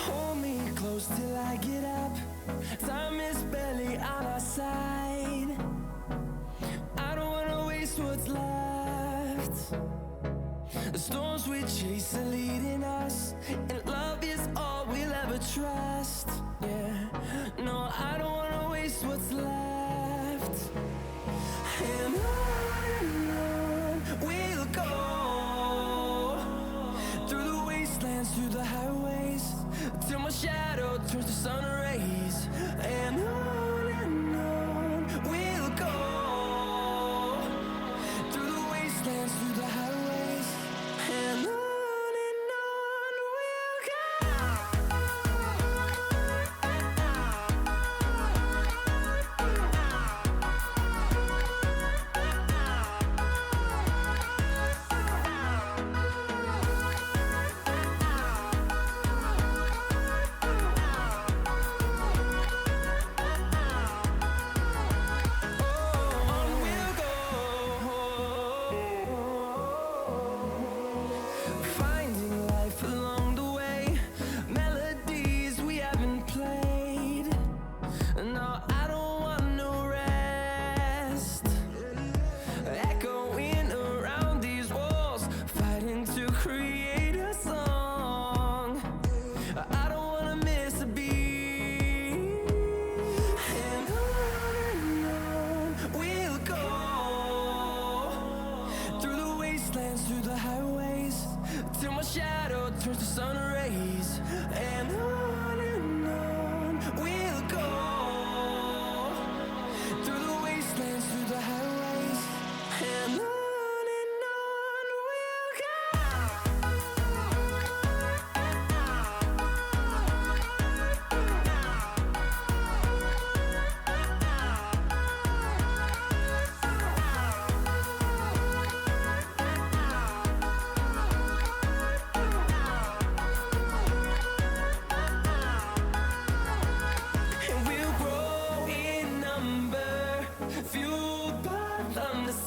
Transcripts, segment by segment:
Hold me close till I get up. Time is barely on our side. inside. I don't wanna waste what's left. The storms we chase are leading us, and love is all we'll ever trust. Yeah, no, I don't wanna waste what's left. And on we'll go, through the wastelands, through the highways, till my shadow turns to sun rays. And on we'll go, through the wastelands, through the highways, and on we'll go. Through the highways, till my shadow turns to sun rays. And on we'll go, through the wastelands, through the highways, and on we'll go.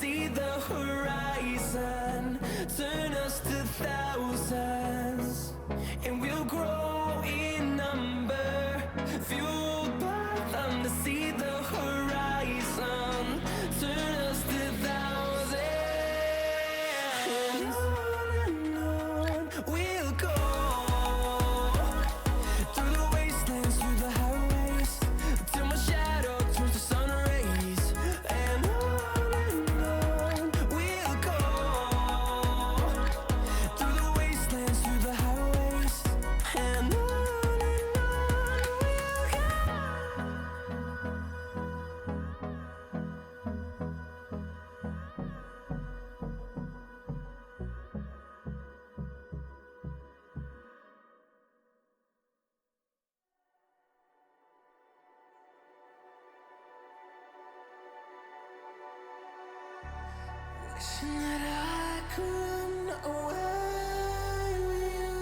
See the horizon turn us to thousands, and we'll grow in number, fueled by them. To see the horizon turn us to thousands, and on we'll go, through the wastelands, through the highways, till my shadow turns to sun rays. And wishing that I could run away with you.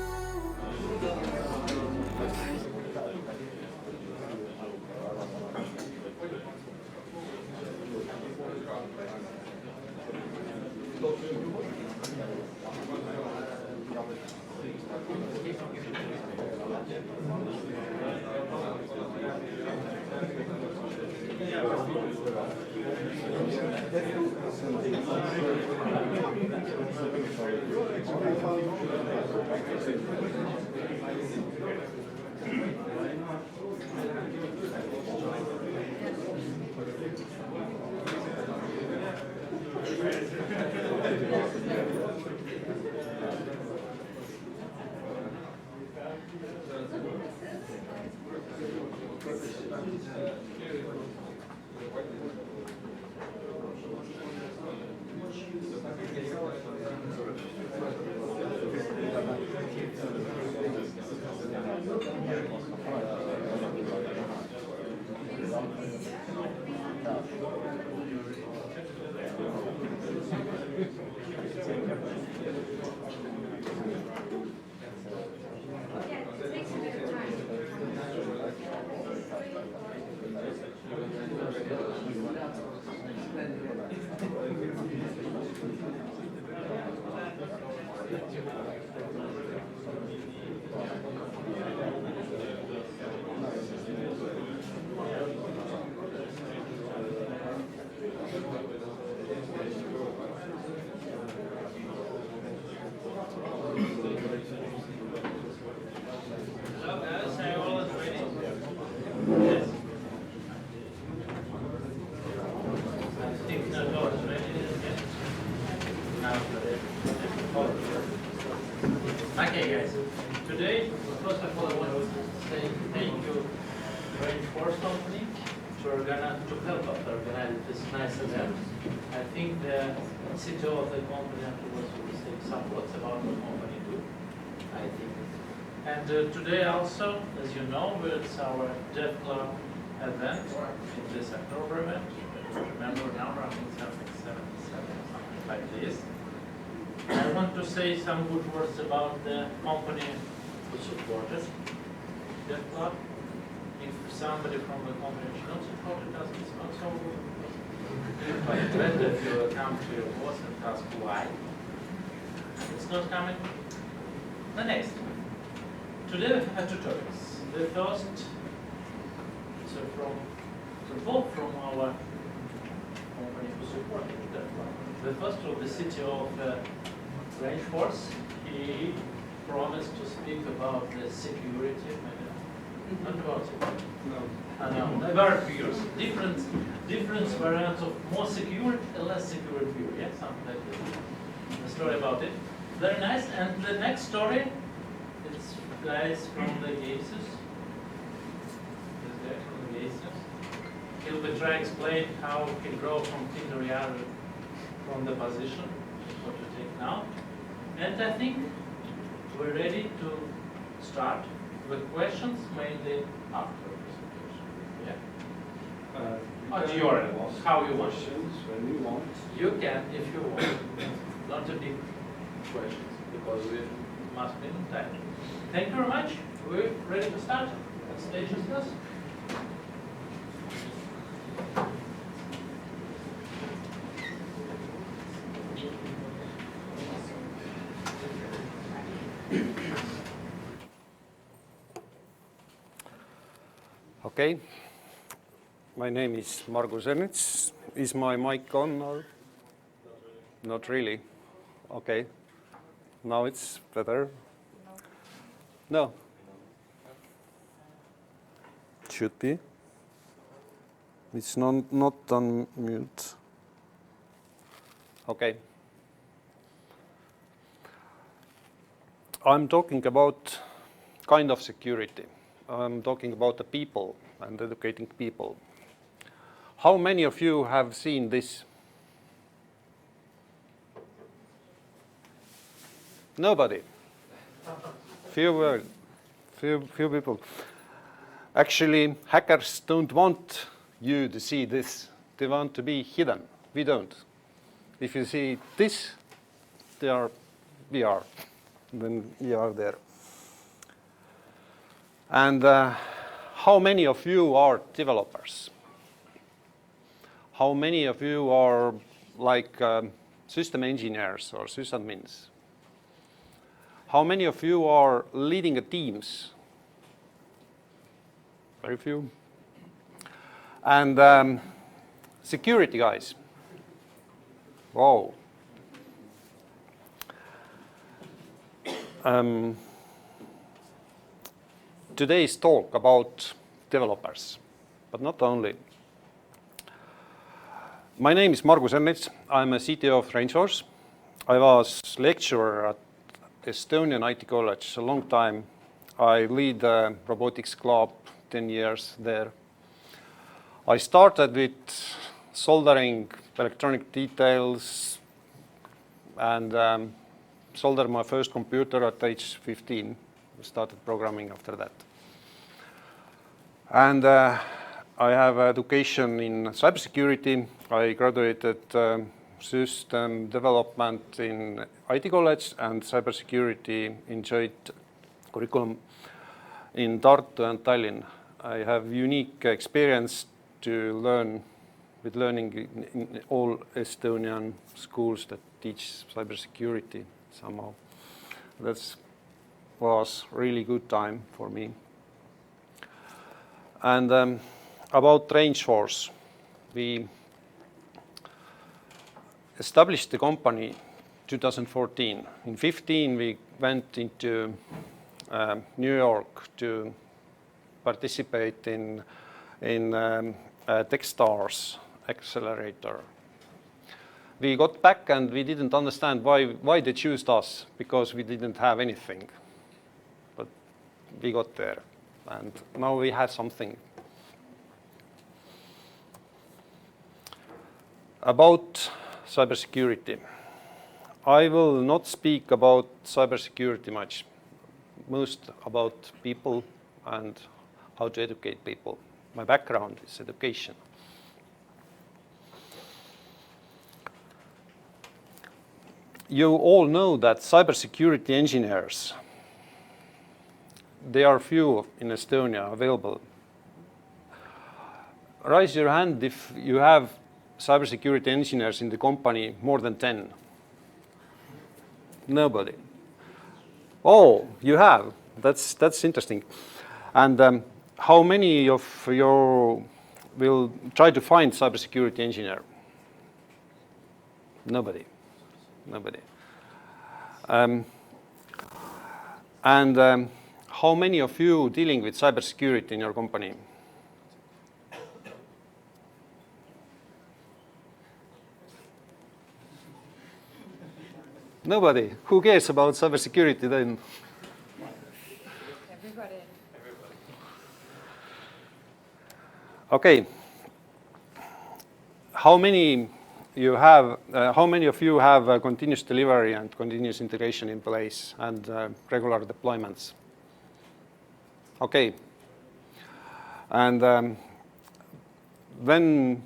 Okay, guys. Today, first of all, I want to say thank you, RangeForce company, to help us organize this nice event. I think the CTO of the company afterwards will say some words about what company do. I think. And today also, as you know, it's our DEVCLUB event. In this October event. I don't remember now, I think something 77, something like this. I want to say some good words about the company who supported DEVCLUB. If somebody from the company is not supported us, it's not so good. But glad that you come to your boss and ask why. It's not coming. The next. Today we have two topics. The first, both from our company who supported DEVCLUB. The first of the CTO of RangeForce, he promised to speak about the security, maybe not about security. No. About views. Different variants of more secure and less secure view. Yeah, something like this. The story about it. Very nice. And the next story, it's guys from the Gases. This guy from the Gases. He'll be trying to explain how he grow from Tinder reality from the position, what you take now. And I think we're ready to start with questions mainly after the presentation. Yeah? At your level, how you want. Questions when you want. You can, if you want. Not a big questions, because we must be in time. Thank you very much. We're ready to start. The stage is yours. Okay. My name is Margus Ernits. Is my mic on or? Not really. Okay. Now it's better. No. Should be. It's not on mute. Okay. I'm talking about kind of security. I'm talking about the people and educating people. How many of you have seen this? Nobody. Few people. Actually, hackers don't want you to see this. They want to be hidden. We don't. If you see this, we are. Then we are there. And how many of you are developers? How many of you are like system engineers or sysadmins? How many of you are leading teams? Very few. And security guys. Wow. Today's talk about developers, but not only. My name is Margus Ernits. I'm a CTO of RangeForce. I was lecturer at Estonian IT College a long time. I lead the robotics club 10 years there. I started with soldering electronic details and soldered my first computer at age 15. I started programming after that. And I have education in cybersecurity. I graduated system development in IT College and cybersecurity in joint curriculum in Tartu and Tallinn. I have unique experience to learning in all Estonian schools that teach cybersecurity somehow. That was really good time for me. And about RangeForce, we established the company 2014. In 2015, we went into New York to participate in Techstars accelerator. we got back and we didn't understand why they chose us, because we didn't have anything. But we got there, and now we have something. About cybersecurity. I will not speak about cybersecurity much, most about people and how to educate people. My background is education. You all know that cybersecurity engineers, there are few in Estonia available. Raise your hand if you have cybersecurity engineers in the company more than 10. Nobody. Oh, you have. That's interesting. And how many of you will try to find cybersecurity engineer? Nobody. Nobody. How many of you dealing with cybersecurity in your company? Nobody. Who cares about cybersecurity then? Everybody. Okay. How many of you have continuous delivery and continuous integration in place and regular deployments? Okay. And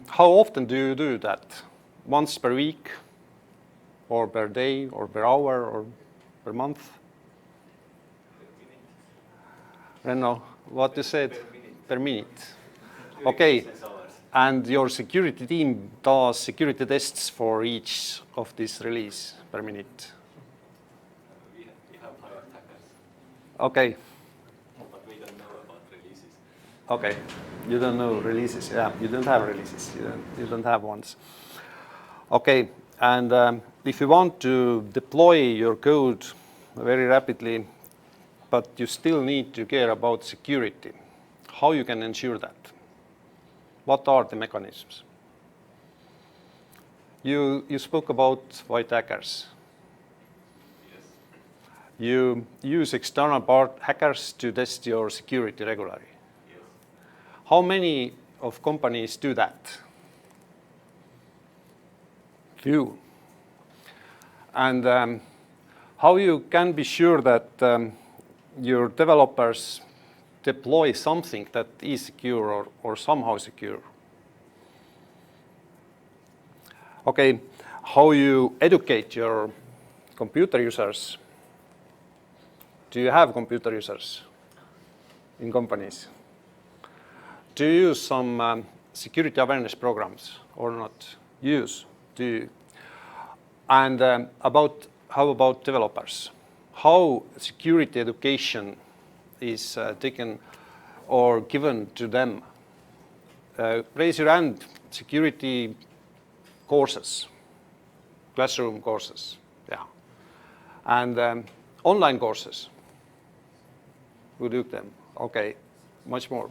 how often do you do that? Once per week, or per day, or per hour, or per month? Renno, what you said? Per minute. Okay. And your security team does security tests for each of this release per minute? We have hired hackers. Okay. But we don't know about releases. Okay. You don't know releases. Yeah, you don't have releases. You don't have ones. Okay. And if you want to deploy your code very rapidly, but you still need to care about security, how you can ensure that? What are the mechanisms? You spoke about white hackers. Yes. You use external hackers to test your security regularly. Yes. How many of companies do that? Few. And how you can be sure that your developers deploy something that is secure or somehow secure? Okay, how you educate your computer users? Do you have computer users in companies? Do you use some security awareness programs or not? Use. Do you? And how about developers? How security education is taken or given to them? Raise your hand. Security courses, classroom courses, yeah. And online courses. Who do them? Okay, much more.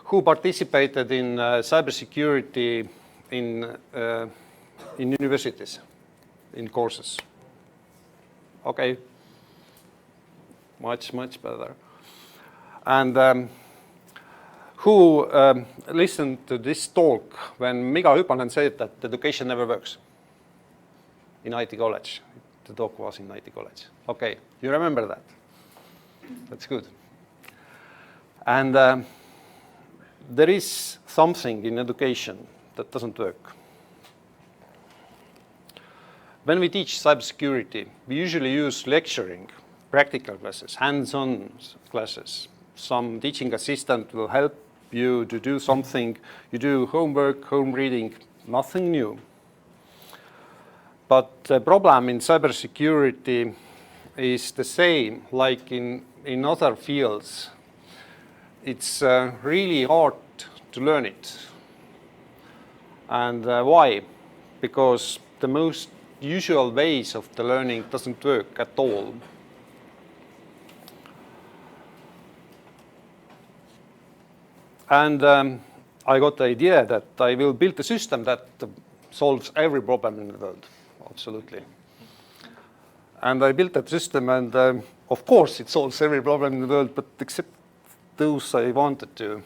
Who participated in cybersecurity in universities, in courses? Okay. Much better. And who listened to this talk when Mika Hypanen said that education never works in IT college? The talk was in IT college. Okay, you remember that? That's good. And there is something in education that doesn't work. When we teach cybersecurity, we usually use lecturing, practical classes, hands-on classes. Some teaching assistant will help you to do something. You do homework, home reading, nothing new. But the problem in cybersecurity is the same like in other fields. It's really hard to learn it. And why? Because the most usual ways of the learning doesn't work at all. And I got the idea that I will build a system that solves every problem in the world, absolutely. And I built that system, and of course it solves every problem in the world, but except those I wanted to.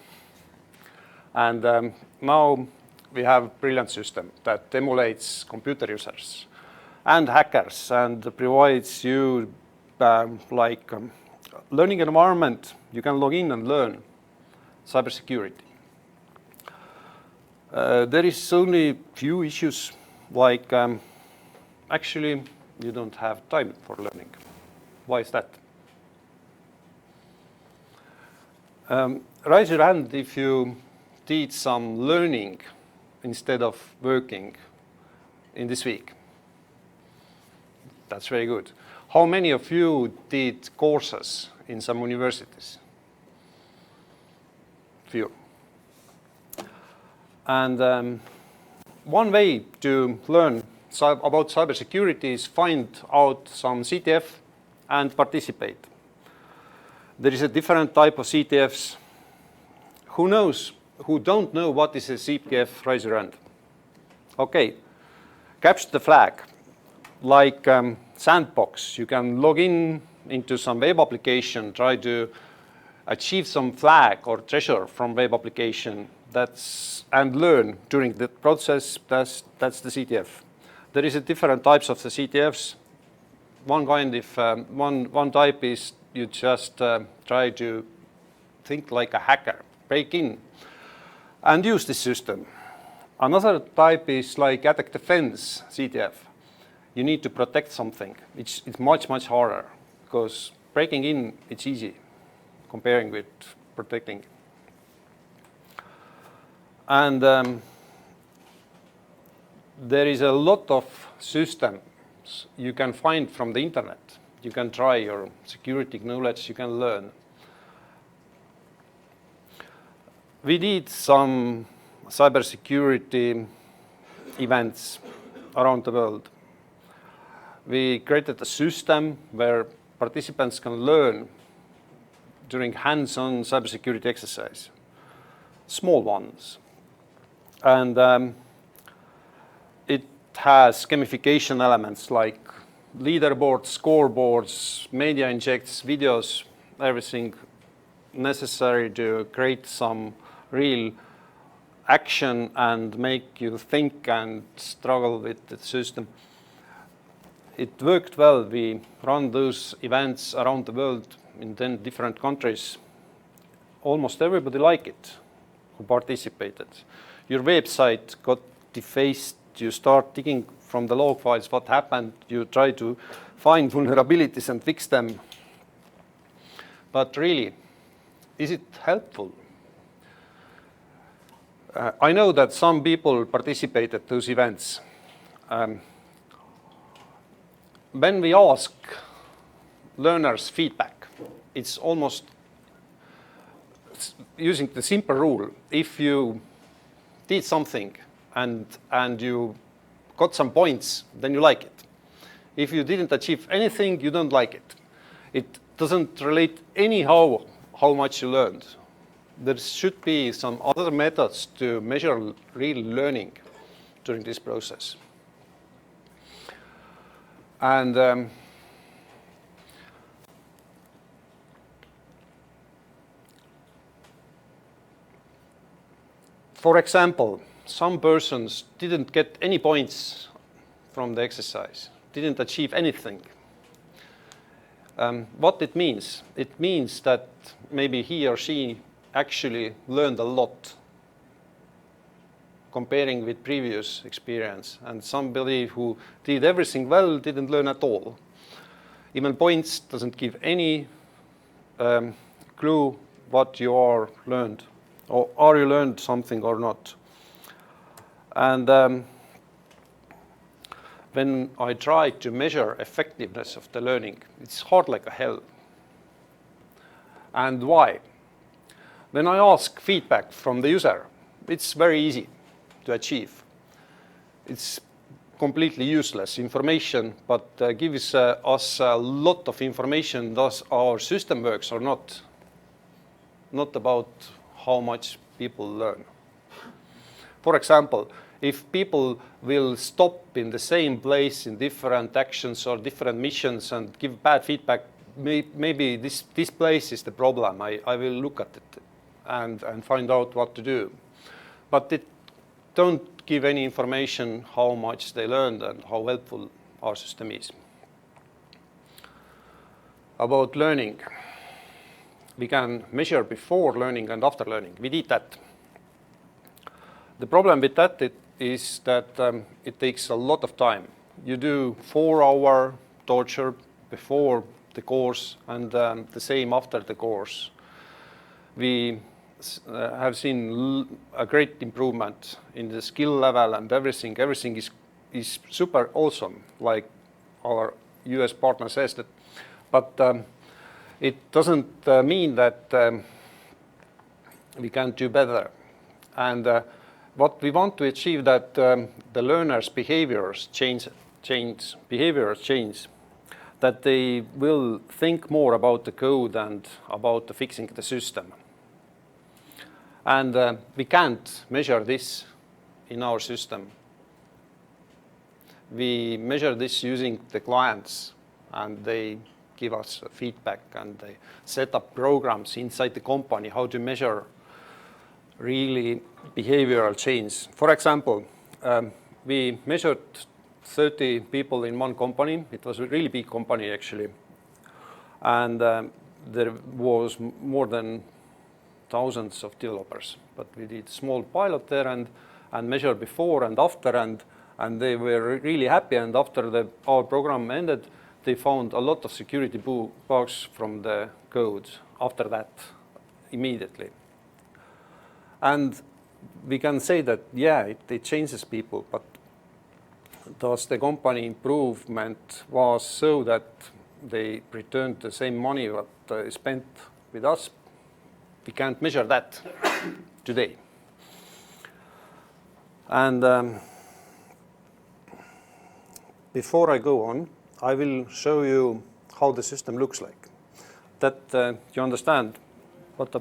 And now we have a brilliant system that emulates computer users and hackers and provides you learning environment. You can log in and learn cybersecurity. There is only few issues, like actually you don't have time for learning. Why is that? Raise your hand if you did some learning instead of working in this week. That's very good. How many of you did courses in some universities? Few. And one way to learn about cybersecurity is find out some CTF and participate. There is a different type of CTFs. Who don't know what is a CTF, raise your hand. Okay, capture the flag. Like sandbox, you can log in into some web application, try to achieve some flag or treasure from web application, and learn during the process. That's the CTF. There is a different types of the CTFs. One type is you just try to think like a hacker, break in and use this system. Another type is like attack defense CTF. You need to protect something. It's much harder, because breaking in, it's easy comparing with protecting. And there is a lot of systems you can find from the internet. You can try your security knowledge, you can learn. We did some cybersecurity events around the world. We created a system where participants can learn during hands-on cybersecurity exercise, small ones. And it has gamification elements like leaderboards, scoreboards, media injects, videos, everything necessary to create some real action and make you think and struggle with the system. It worked well. We run those events around the world in 10 different countries. Almost everybody liked it who participated. Your website got defaced. You start digging from the log files what happened. You try to find vulnerabilities and fix them. But really, is it helpful? I know that some people participate at those events. When we ask learners feedback, it's almost using the simple rule. If you did something and you got some points, then you like it. If you didn't achieve anything, you don't like it. It doesn't relate anyhow how much you learned. There should be some other methods to measure real learning during this process. And for example, some persons didn't get any points from the exercise, didn't achieve anything. What it means? It means that maybe he or she actually learned a lot comparing with previous experience, and somebody who did everything well didn't learn at all. Even points doesn't give any clue what you are learned, or are you learned something or not. And when I try to measure effectiveness of the learning, it's hard like a hell. And why? When I ask feedback from the user, it's very easy to achieve. It's completely useless information, but gives us a lot of information, does our system works or not. Not about how much people learn. For example, If people will stop in the same place in different actions or different missions and give bad feedback, maybe this place is the problem. I will look at it and find out what to do. But it don't give any information how much they learned and how helpful our system is. About learning. We can measure before learning and after learning. We did that. The problem with that is that it takes a lot of time. You do 4-hour torture before the course and the same after the course. We have seen a great improvement in the skill level and everything. Everything is super awesome, like our US partner says that. But it doesn't mean that we can't do better. And what we want to achieve that the learners' behaviors change, that they will think more about the code and about fixing the system. And we can't measure this in our system. We measure this using the clients, and they give us feedback, and they set up programs inside the company how to measure really behavioral change. For example, we measured 30 people in one company. It was a really big company, actually. And there was more than thousands of developers. But we did a small pilot there and measured before and after, and they were really happy. And after our program ended, they found a lot of security bugs from the code after that, immediately. And we can say that, yeah, it changes people, but does the company improvement was so that they returned the same money what they spent with us? We can't measure that today. And before I go on, I will show you how the system looks like, that you understand what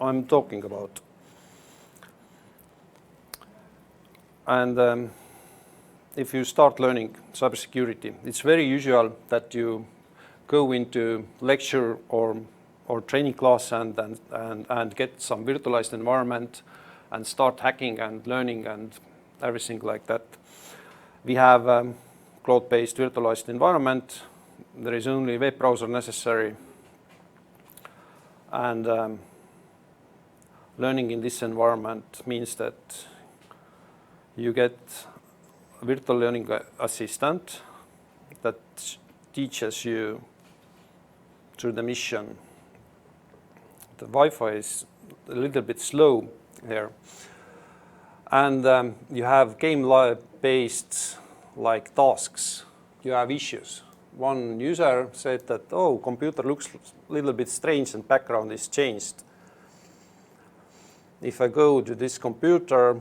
I'm talking about. And if you start learning cybersecurity, it's very usual that you go into lecture or training class and get some virtualized environment and start hacking and learning and everything like that. We have cloud-based virtualized environment. There is only web browser necessary. And learning in this environment means that you get a virtual learning assistant that teaches you through the mission. The Wi-Fi is a little bit slow here. And you have game-based like tasks. You have issues. One user said that, oh, computer looks a little bit strange and background is changed. If I go to this computer,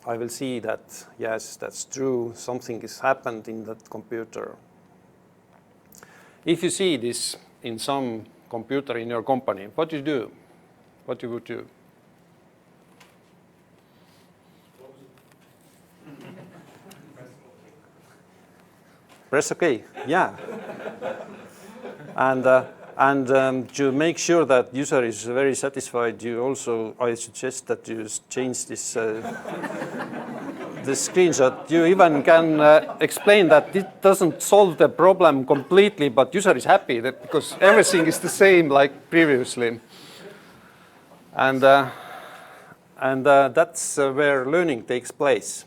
I will see that, yes, that's true. Something has happened in that computer. If you see this in some computer in your company, what you do? What you would do? Press OK, yeah. And to make sure that user is very satisfied, I suggest that you change this the screenshot. You even can explain that it doesn't solve the problem completely, but user is happy because everything is the same like previously. And that's where learning takes place.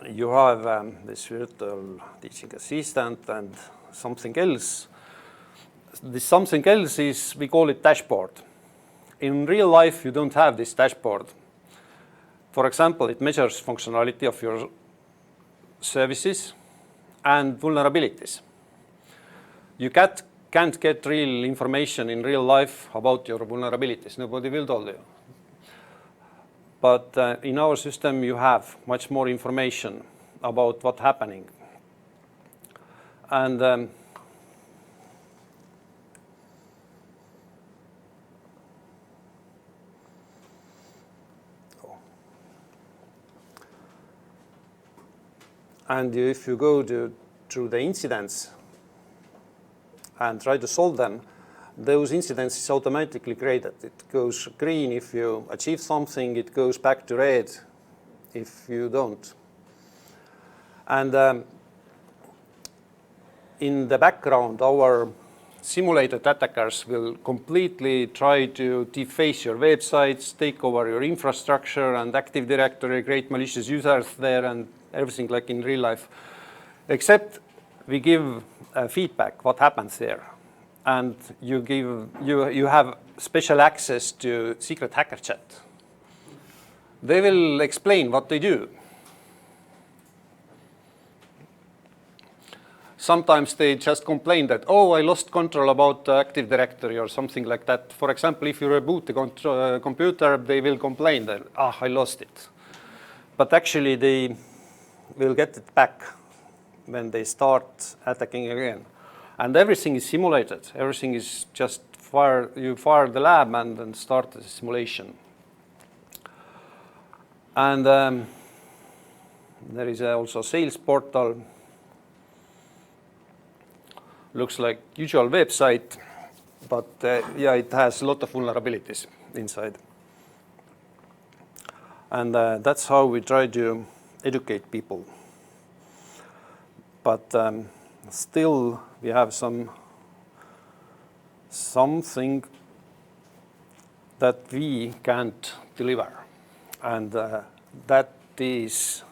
You have this virtual teaching assistant and something else. This something else is, we call it dashboard. In real life, you don't have this dashboard. For example, it measures functionality of your services and vulnerabilities. You can't get real information in real life about your vulnerabilities. Nobody will tell you. But in our system, you have much more information about what's happening. And and if you go through the incidents and try to solve them, those incidents is automatically graded. It goes green if you achieve something, it goes back to red if you don't. And in the background, our simulated attackers will completely try to deface your websites, take over your infrastructure and Active Directory, create malicious users there and everything like in real life. Except we give feedback, what happens there. And you have special access to secret hacker chat. They will explain what they do. Sometimes they just complain that, oh, I lost control about the Active Directory or something like that. For example, if you reboot the computer, they will complain that, I lost it. But actually, they will get it back when they start attacking again. And everything is simulated. Everything is just you fire the lab and then start the simulation. And there is also a sales portal. Looks like usual website, but yeah, it has a lot of vulnerabilities inside. And that's how we try to educate people. But still, we have something that we can't deliver. And that is,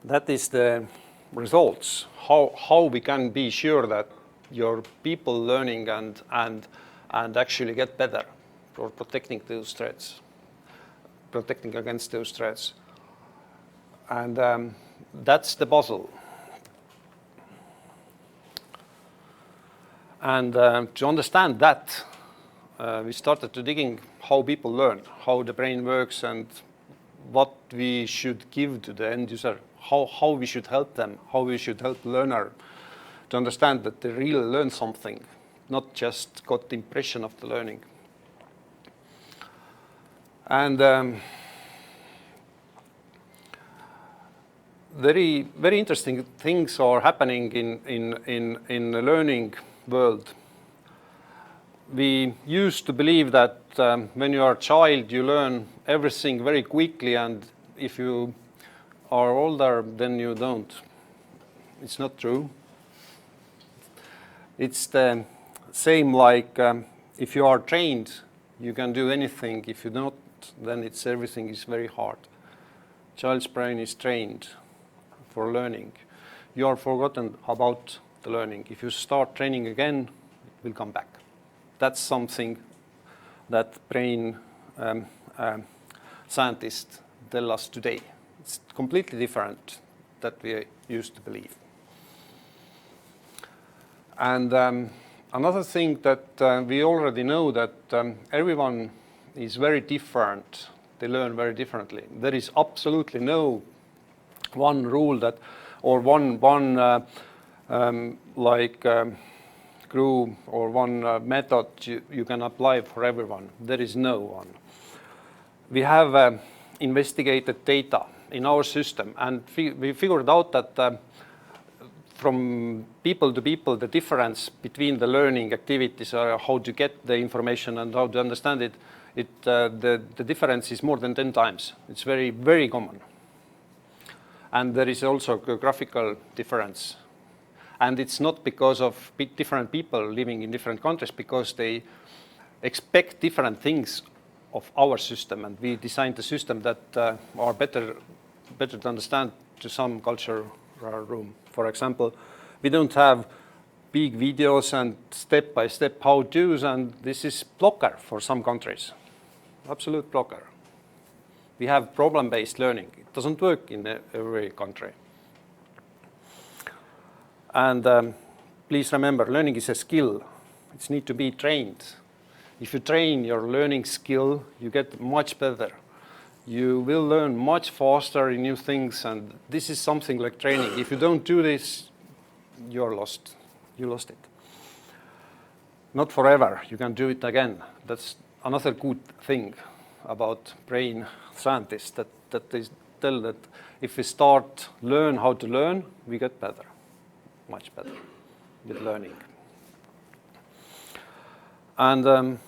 that is the results, how we can be sure that your people learning and actually get better for protecting those threats, protecting against those threats. And that's the puzzle. And to understand that, we started to digging how people learn, how the brain works, and what we should give to the end user, how we should help them, how we should help learner to understand that they really learn something, not just got the impression of the learning. And very, very interesting things are happening in the learning world. We used to believe that when you are a child, you learn everything very quickly, and if you are older, then you don't. It's not true. It's the same like if you are trained, you can do anything. If you don't, then everything is very hard. Child's brain is trained for learning. You are forgotten about the learning. If you start training again, it will come back. That's something that brain scientists tell us today. It's completely different that we used to believe. And another thing that we already know that everyone is very different. They learn very differently. There is absolutely no one rule that, or one crew or one method you can apply for everyone. There is no one. We have investigated data in our system, and we figured out that from people to people, the difference between the learning activities are how to get the information and how to understand it, the difference is more than 10 times. It's very, very common. And there is also geographical difference. And it's not because of different people living in different countries, because they expect different things of our system, and we designed a system that are better to understand to some cultural room. For example, we don't have big videos and step-by-step how-tos, and this is blocker for some countries, absolute blocker. We have problem-based learning. It doesn't work in every country. And please remember, learning is a skill. It needs to be trained. If you train your learning skill, you get much better. you will learn much faster in new things, and this is something like training. If you don't do this, you're lost. You lost it. Not forever. You can do it again. That's another good thing about brain scientists, that they tell that if we start learn how to learn, we get better, much better with learning. And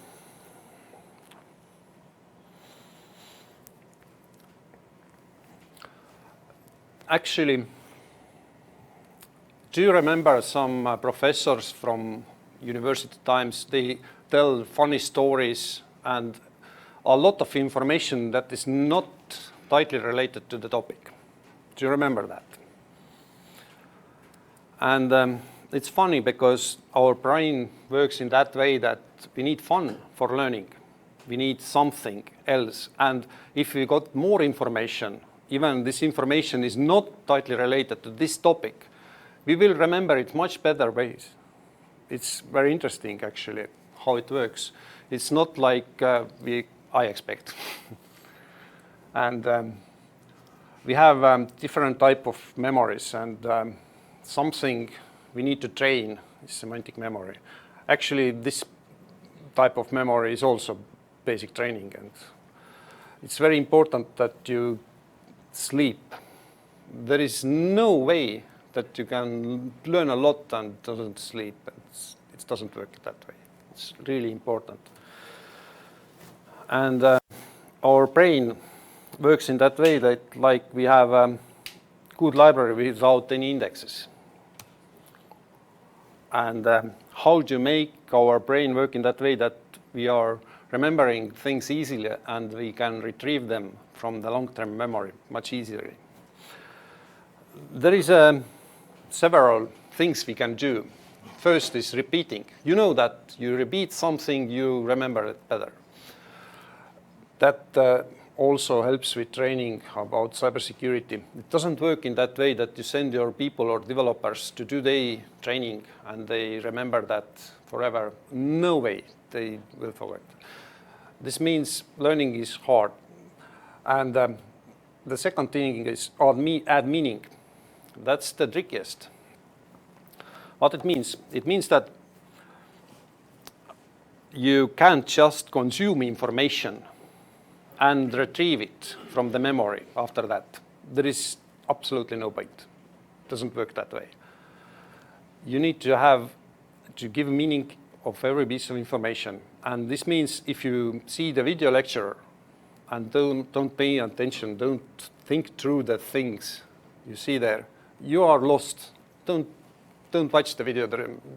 actually, do you remember some professors from university times? They tell funny stories and a lot of information that is not tightly related to the topic. Do you remember that? And it's funny because our brain works in that way that we need fun for learning. We need something else. And if we got more information, even this information is not tightly related to this topic, we will remember it much better ways. It's very interesting, actually, how it works. It's not like I expect. And we have different type of memories, and something we need to train is semantic memory. Actually, this type of memory is also basic training, and it's very important that you sleep. There is no way that you can learn a lot and doesn't sleep. It doesn't work that way. It's really important. And our brain works in that way that, like, we have a good library without any indexes. And how to make our brain work in that way that we are remembering things easily and we can retrieve them from the long-term memory much easier. There is several things we can do. First is repeating. You know that you repeat something, you remember it better. That also helps with training about cybersecurity. It doesn't work in that way that you send your people or developers to do their training and they remember that forever. No way they will forget. This means learning is hard. And the second thing is add meaning. That's the trickiest. What it means? It means that you can't just consume information and retrieve it from the memory after that. There is absolutely no point. It doesn't work that way. You need to give meaning of every piece of information. And this means if you see the video lecture and don't pay attention, don't think through the things you see there, you are lost. Don't watch the video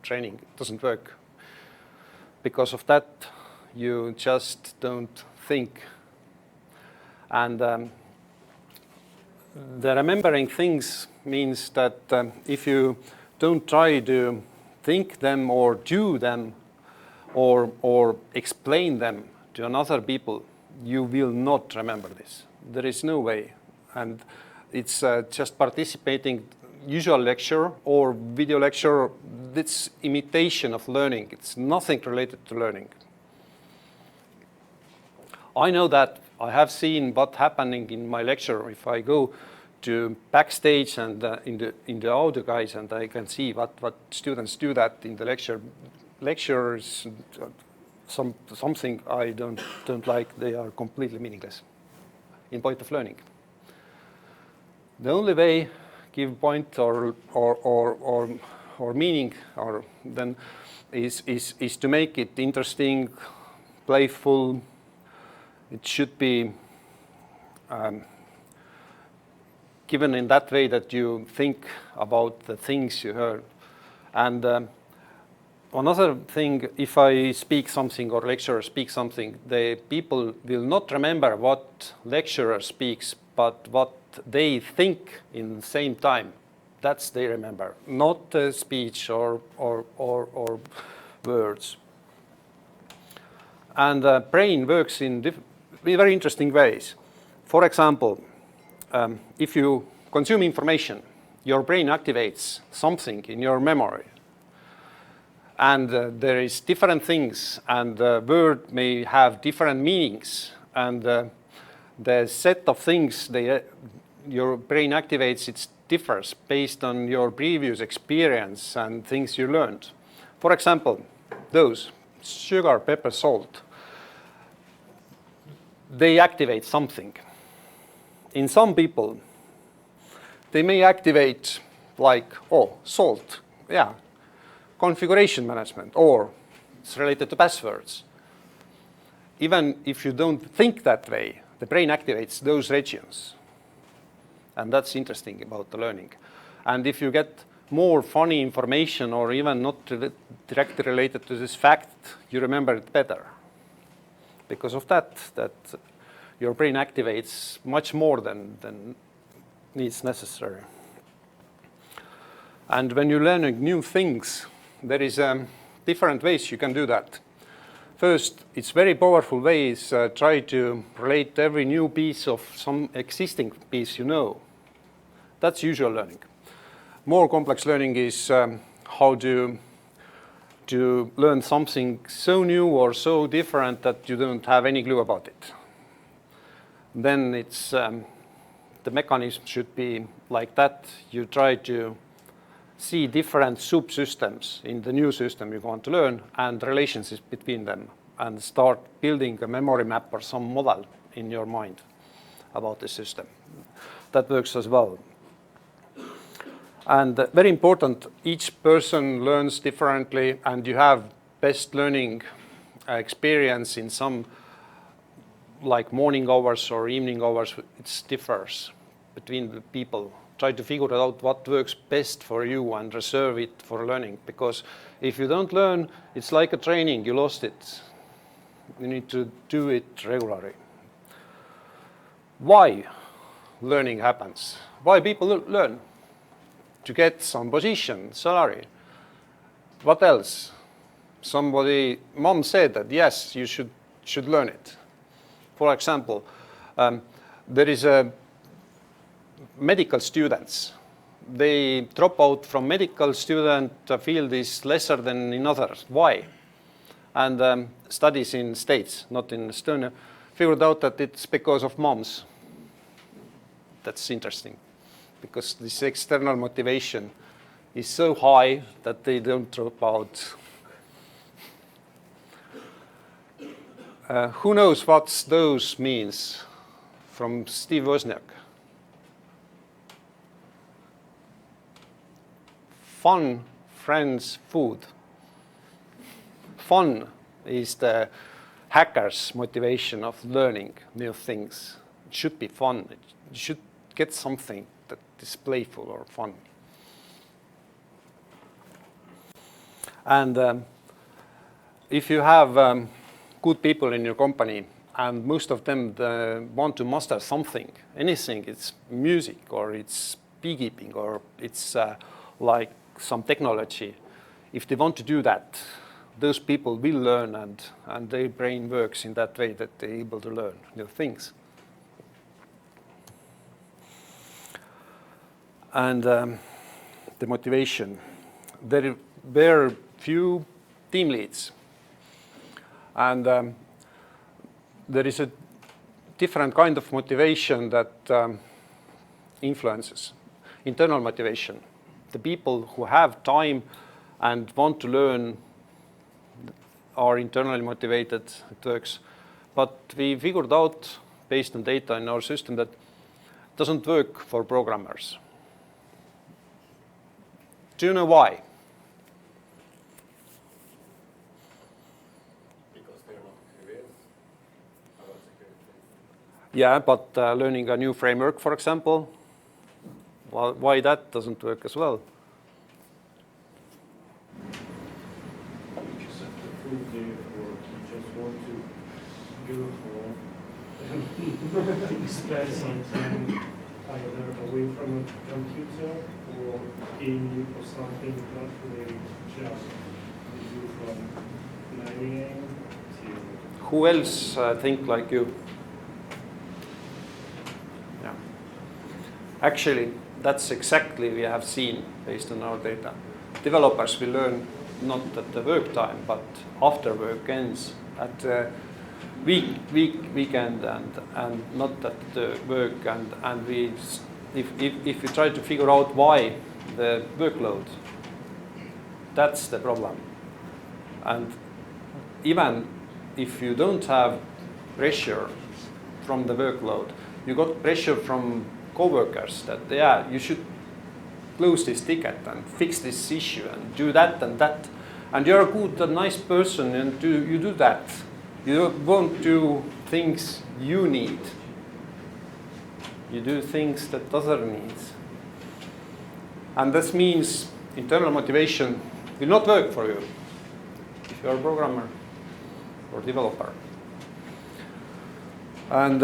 training. It doesn't work. Because of that, you just don't think. And the remembering things means that if you don't try to think them or do them or explain them to another people, you will not remember this. There is no way. And it's just participating usual lecture or video lecture. It's imitation of learning. It's nothing related to learning. I know that. I have seen what's happening in my lecture. If I go to backstage and in the audio guys, and I can see what students do that in the lecture. Lectures, something I don't like. They are completely meaningless in point of learning. The only way give point or meaning or then is to make it interesting, playful. It should be given in that way that you think about the things you heard. And another thing, if I speak something or lecturer speaks something, the people will not remember what lecturer speaks, but what they think in the same time. That's they remember, not speech or words. And the brain works in very interesting ways. For example, if you consume information, your brain activates something in your memory. And there is different things, and the word may have different meanings. And the set of things your brain activates, it differs based on your previous experience and things you learned. For example, those sugar, pepper, salt, they activate something. In some people, they may activate like, oh, salt, yeah, configuration management, or it's related to passwords. Even if you don't think that way, the brain activates those regions. And that's interesting about the learning. And if you get more funny information or even not directly related to this fact, you remember it better. Because of that your brain activates much more than is necessary. And when you're learning new things, there is different ways you can do that. First, it's very powerful ways try to relate every new piece of some existing piece you know. That's usual learning. More complex learning is how to learn something so new or so different that you don't have any clue about it. Then it's the mechanism should be like that. You try to see different subsystems in the new system you want to learn and relationships between them, and start building a memory map or some model in your mind about the system. That works as well. And very important, each person learns differently, and you have best learning experience in some like morning hours or evening hours. It differs between the people. Try to figure out what works best for you and reserve it for learning. Because if you don't learn, it's like a training, you lost it. You need to do it regularly. Why learning happens? Why people learn? To get some position, salary. What else? Mom said that yes, you should learn it. For example, there is medical students. They drop out from medical student field is lesser than in others. Why? And studies in States, not in Estonia, figured out that it's because of moms. That's interesting, because this external motivation is so high that they don't drop out. Who knows what those means from Steve Wozniak? Fun, friends, food. Fun is the hacker's motivation of learning new things. It should be fun. You should get something that is playful or fun. And if you have good people in your company, and most of them want to master something, anything, it's music or it's beekeeping or it's like some technology. If they want to do that, those people will learn, and their brain works in that way that they're able to learn new things. And the motivation. There were few team leads. And there is a different kind of motivation that influences. Internal motivation. The people who have time and want to learn are internally motivated, it works. But we figured out, based on data in our system, that it doesn't work for programmers. Do you know why? Because they're not curious about security. Yeah, but learning a new framework, for example, well, why that doesn't work as well? You just have to prove there, or you just want to go for spend some time either away from a computer or gaming or something not related to just you from 9 a.m. to... Who else think like you? Yeah. Actually, that's exactly we have seen based on our data. Developers will learn not at the work time, but after work ends, at weekend and not at the work, and if we try to figure out why the workload, that's the problem. And even if you don't have pressure from the workload, you got pressure from coworkers that, yeah, you should close this ticket and fix this issue and do that and that. And you're a good and nice person and you do that. You won't do things you need. You do things that other needs. And this means internal motivation will not work for you if you're a programmer or developer. And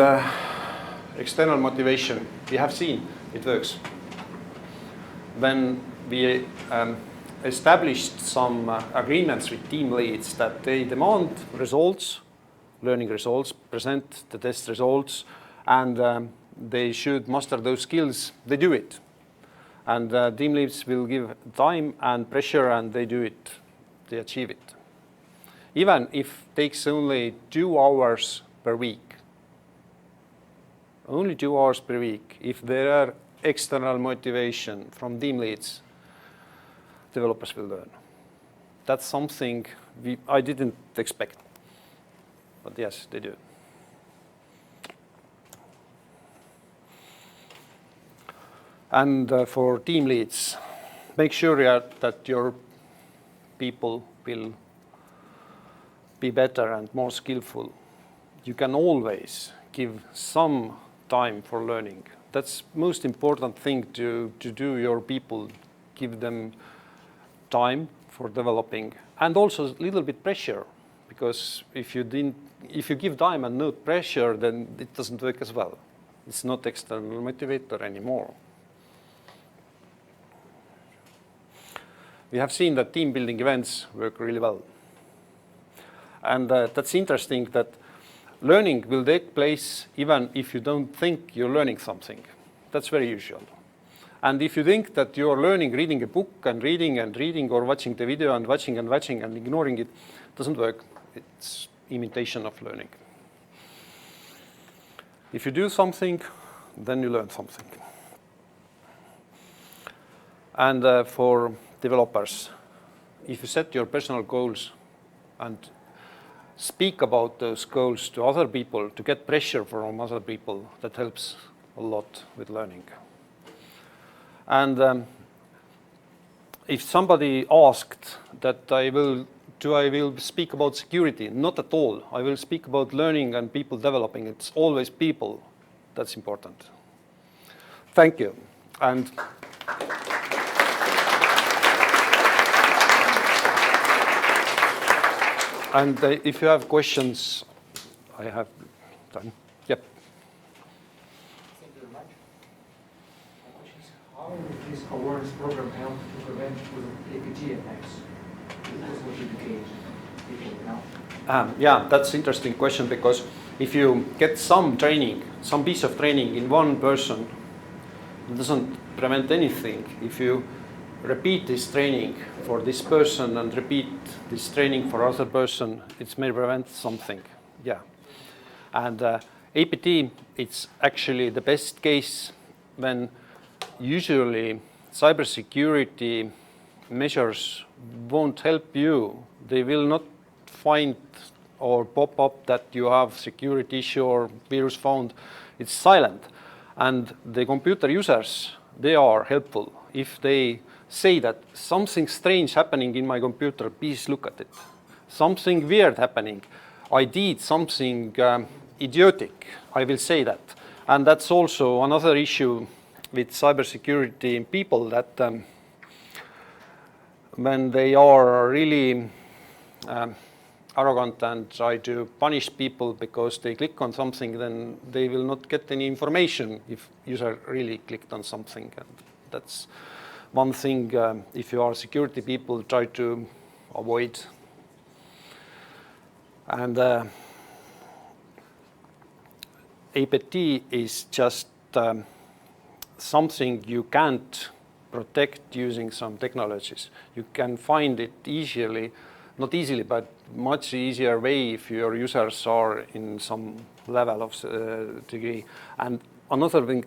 external motivation, we have seen it works. When we established some agreements with team leads that they demand results, learning results, present the test results, and they should master those skills, they do it. And team leads will give time and pressure, and they do it, they achieve it. Even if it takes only 2 hours per week. Only 2 hours per week. If there are external motivation from team leads, developers will learn. That's something I didn't expect. But yes, they do. And for team leads, make sure that your people will be better and more skillful. You can always give some time for learning. That's most important thing to do your people. Give them time for developing, and also a little bit pressure, because if you give time and no pressure, then it doesn't work as well. It's not external motivator anymore. We have seen that team building events work really well. And that's interesting that learning will take place even if you don't think you're learning something. That's very usual. And if you think that you're learning reading a book and reading, or watching the video and watching and ignoring it, doesn't work. It's imitation of learning. If you do something, then you learn something. And for developers, if you set your personal goals and speak about those goals to other people, to get pressure from other people, that helps a lot with learning. And if somebody asked that I will speak about security, not at all. I will speak about learning and people developing. It's always people. That's important. Thank you. And if you have questions, I have time. Yep. Thank you very much. My question is, how will this awareness program help to prevent APT attacks? This will educate people now. Yeah, that's an interesting question, because if you get some training, some piece of training in one person, it doesn't prevent anything. If you repeat this training for this person and repeat this training for other person, it may prevent something. Yeah. And APT, it's actually the best case when usually cybersecurity measures won't help you. They will not find or pop up that you have security issue or virus found. It's silent. And the computer users, they are helpful. If they say that something strange happening in my computer, please look at it. Something weird happening. I did something idiotic, I will say that. And that's also another issue with cybersecurity people, that when they are really arrogant and try to punish people because they click on something, then they will not get any information if user really clicked on something. And that's one thing, if you are security people, try to avoid. And APT is just something you can't protect using some technologies. You can find it easily not easily, but much easier way if your users are in some level of degree. And another thing,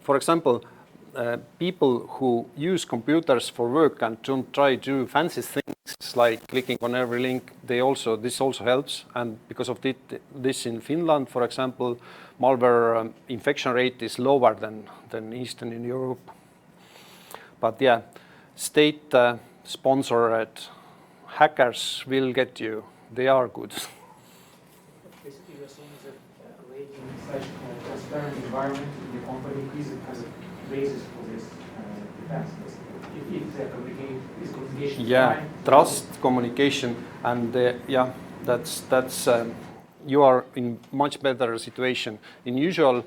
for example, people who use computers for work and don't try to do fancy things like clicking on every link, this also helps. And because of this in Finland, for example, malware infection rate is lower than Eastern in Europe. But yeah, state-sponsored hackers will get you. They are good. Basically, you're saying that creating such a transparent environment in the company is kind of basis for this defense. If the communication is fine, trust, communication, and yeah, that's you are in much better situation. In usual,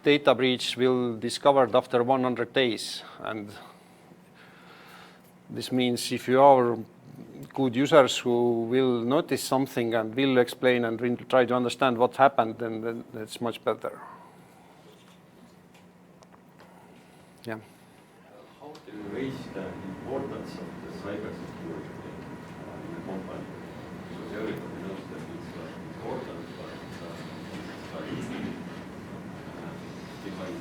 data breach will discovered after 100 days, and this means if you are good users who will notice something and will explain and will try to understand what happened, then it's much better. Yeah. How do you raise the importance of the cybersecurity in the company? Because everybody knows that it's important, but it's like defined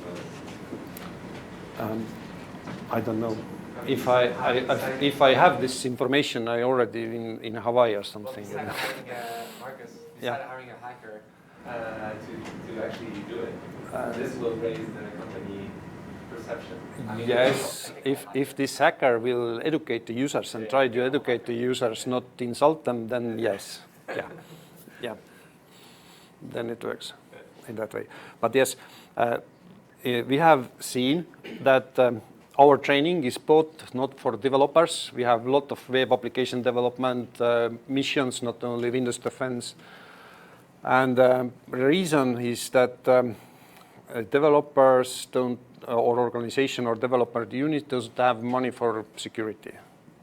well. I don't know. If I have this information, I already in Hawaii or something. Well, Marcus, Yeah. hiring a hacker to actually do it, this will raise the company perception. I mean, Yes, if this hacker will educate the users and try to educate the users, not insult them, then yes, yeah, then it works in that way. But yes, we have seen that our training is both not for developers. We have a lot of web application development missions, not only Windows Defense. And the reason is that developers don't, or organization or developer unit doesn't have money for security.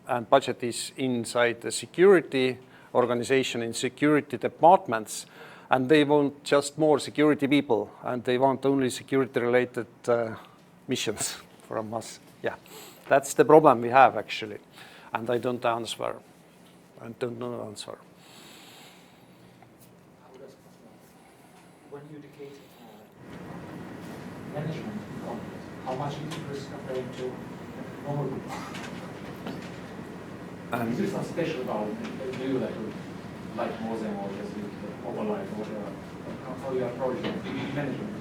And budget is inside the security organization, in security departments. And they want just more security people, and they want only security-related missions from us. Yeah, that's the problem we have actually, and I don't answer. I don't know the answer. how does when you educate management in companies, how much it differs compared to normal people? Is there something special about it? Do you like more than or just overlife or whatever? How you approach management?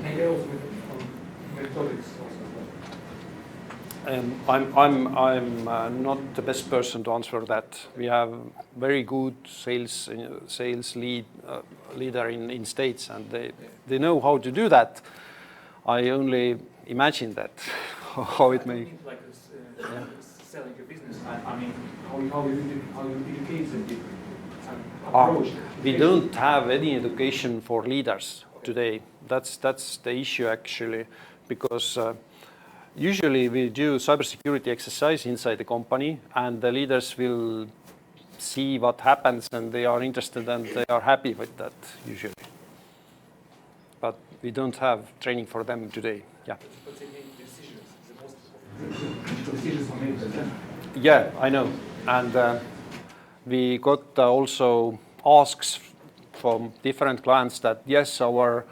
Maybe also with topics also. I'm not the best person to answer that. We have very good sales leader in States, and they know how to do that. I only imagine that how it may. Like selling a business. I mean, how you educate them different approach. We don't have any education for leaders today. That's the issue actually, because usually we do cybersecurity exercise inside the company, and the leaders will see what happens, and they are interested and they are happy with that usually. But we don't have training for them today. Yeah. But they make decisions. The decisions are made by them. Yeah, I know. And we got also asks from different clients that yes, our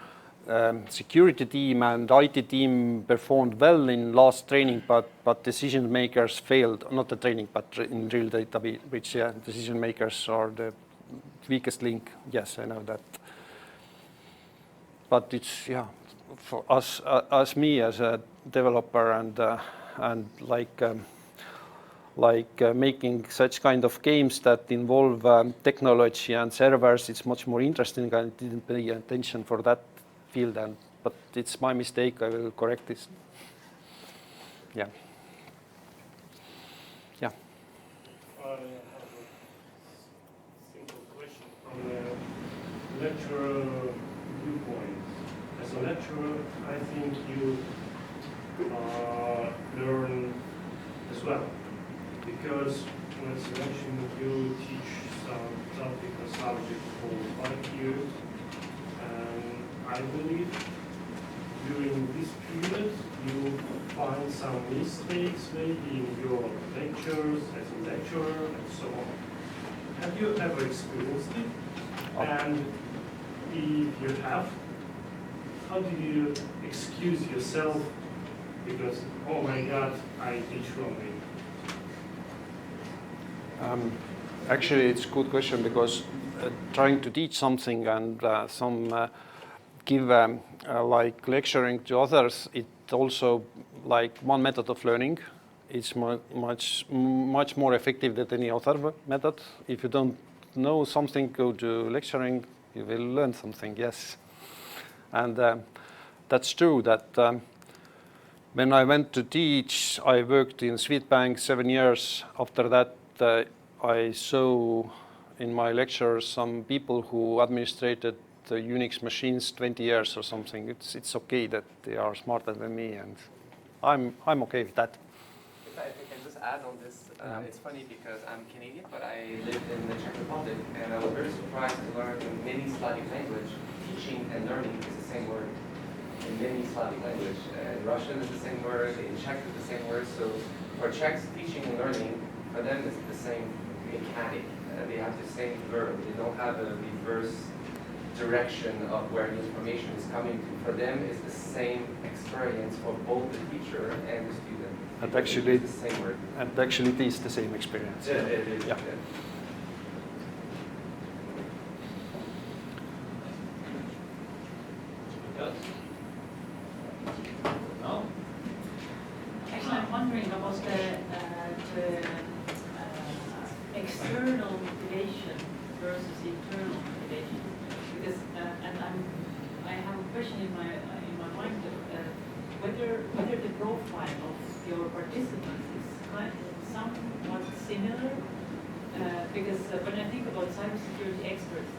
security team and IT team performed well in last training, but decision makers failed. Not the training, but in real data breach, yeah, decision makers are the weakest link. Yes, I know that. But it's for us, me as a developer and making such kind of games that involve technology and servers, it's much more interesting. I didn't pay attention for that field, but it's my mistake. I will correct this. Yeah. Yeah. I have a simple question from the lecturer viewpoint. As a lecturer, I think you learn as well, because as you mentioned, you teach some topic or subject for 5 years, and I believe during this period you find some mistakes maybe in your lectures, as a lecturer, and so on. Have you ever experienced it? And if you have, how do you excuse yourself because, oh my God, I teach wrongly? Actually, it's a good question because trying to teach something and give like lecturing to others, it also like one method of learning. It's much more effective than any other method. If you don't know something, go to lecturing, you will learn something, yes. And that's true that when I went to teach, I worked in Swedbank 7 years. After that, I saw in my lectures some people who administrated the Unix machines 20 years or something. It's okay that they are smarter than me, and I'm okay with that. If I can just add on this, it's funny because I'm Canadian, but I lived in the Czech Republic, and I was very surprised to learn in many Slavic language, teaching and learning is the same word. In many Slavic language, in Russian is the same word, in Czech is the same word. So for Czechs, teaching and learning, for them is the same mechanic. They have the same verb. They don't have a reverse direction of where the information is coming to. For them, it's the same experience for both the teacher and the student. And actually, it's the same word. And actually, it is the same experience. Yeah, it is. Yeah. No? Actually, I'm wondering about the external motivation versus internal motivation, because I have a question in my mind whether the profile of your participants is somewhat similar, because when I think about cybersecurity experts,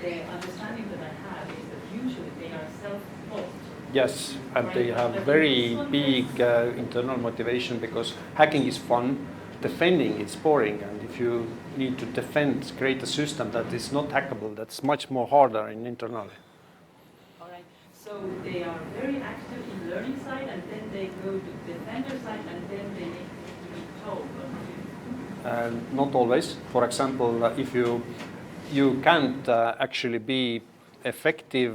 the understanding that I have is that usually they are self-taught. Yes, and they have very big internal motivation because hacking is fun, defending is boring, and if you need to defend, create a system that is not hackable, that's much more harder in internally. All right, so they are very active in learning side, and then they go to defender side, and then they need to be told. Not always. For example, if you can't actually be effective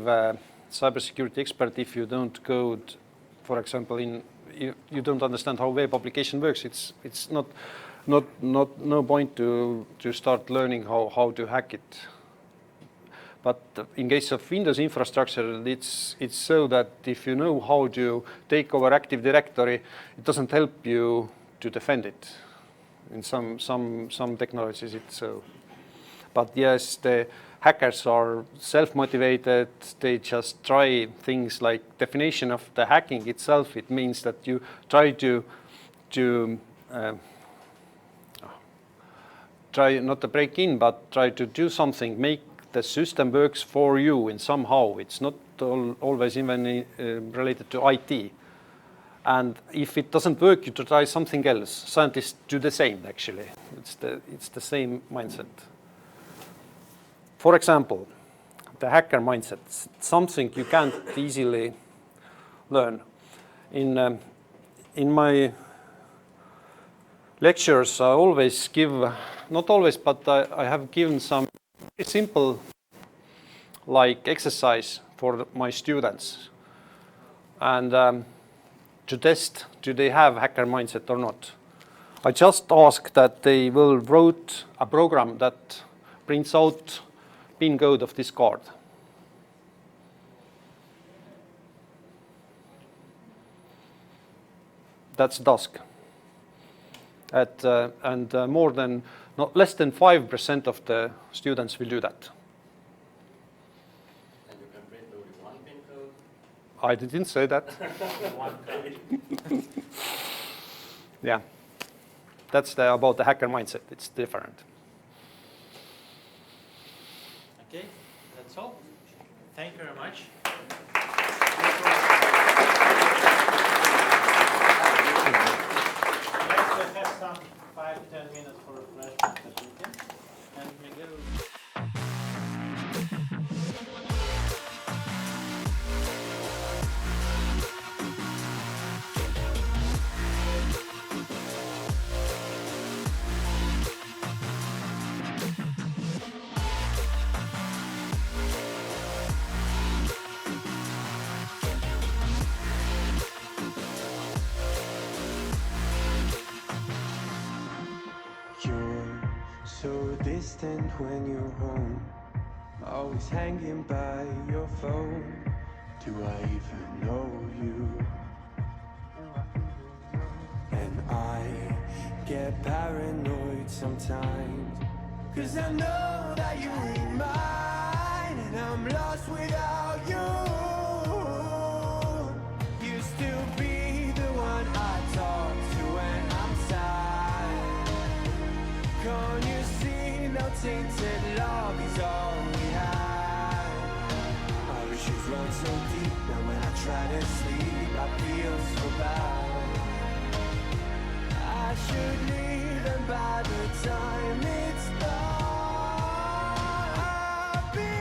cybersecurity expert if you don't code, for example, you don't understand how web application works. It's no point to start learning how to hack it. But in case of Windows infrastructure, it's so that if you know how to take over Active Directory, it doesn't help you to defend it. In some technologies, it's so. But yes, the hackers are self-motivated. They just try things like definition of the hacking itself. It means that you try to try not to break in, but try to do something, make the system works for you in somehow. It's not always even related to IT. And if it doesn't work, you try something else. Scientists do the same, actually. It's the same mindset. For example, the hacker mindset, something you can't easily learn. In my lectures, I always give, not always, but I have given some very simple like exercise for my students. And to test, do they have hacker mindset or not? I just ask that they will write a program that prints out PIN code of this card. That's the task. And more than, not less than 5% of the students will do that. And you can print only one PIN code? I didn't say that. One code. Yeah, that's about the hacker mindset. It's different. Okay, that's all. Thank you very much. Let's have some 5-10 minutes for refreshment. And Miguel. so distant when you're home, always hanging by your phone. Do I even know you? And I get paranoid sometimes, 'cause I know that you ain't mine, and I'm lost without you. You still be the one I talk to when I'm sad. Can't you see no tainted love is all we have? Our issues run so deep, now when I try to sleep I feel so bad. I should leave, and by the time it's done I'll be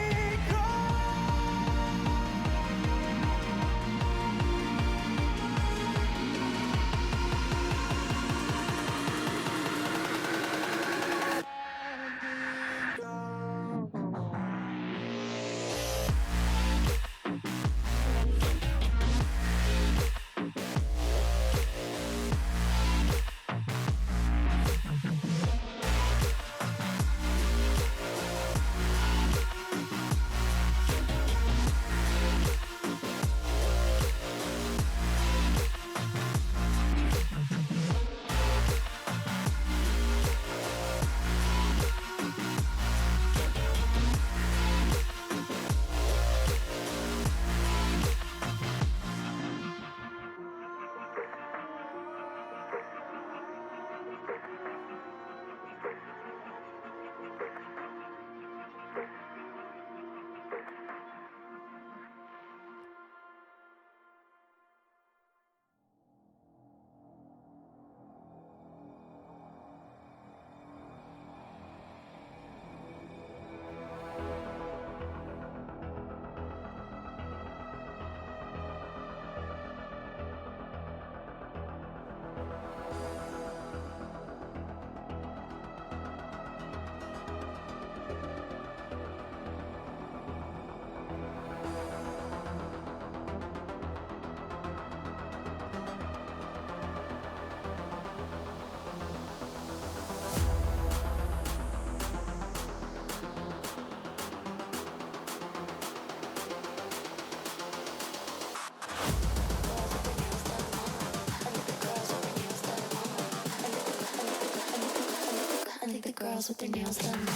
girls with their nails done now.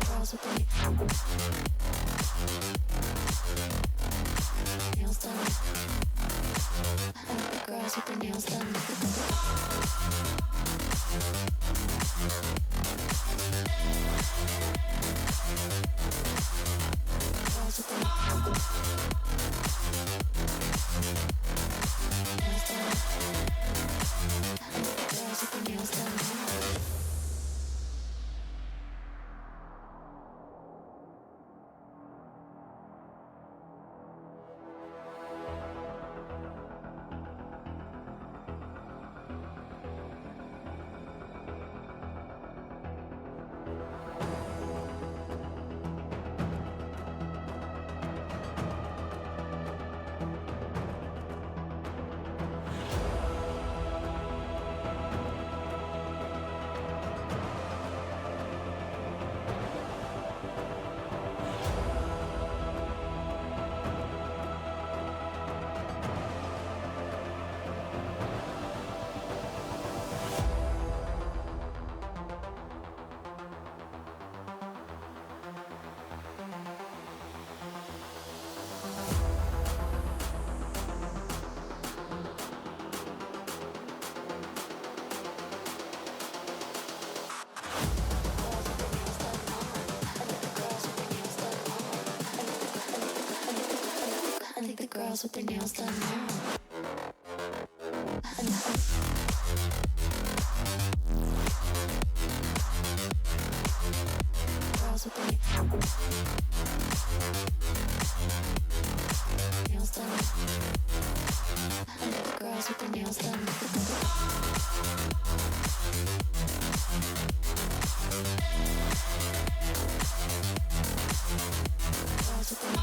Girls with their nails done. I like the girls with their nails done. Girls with their nails done. Girls with their nails done now. Girls with their nails done. I like the girls with their nails done. Girls with their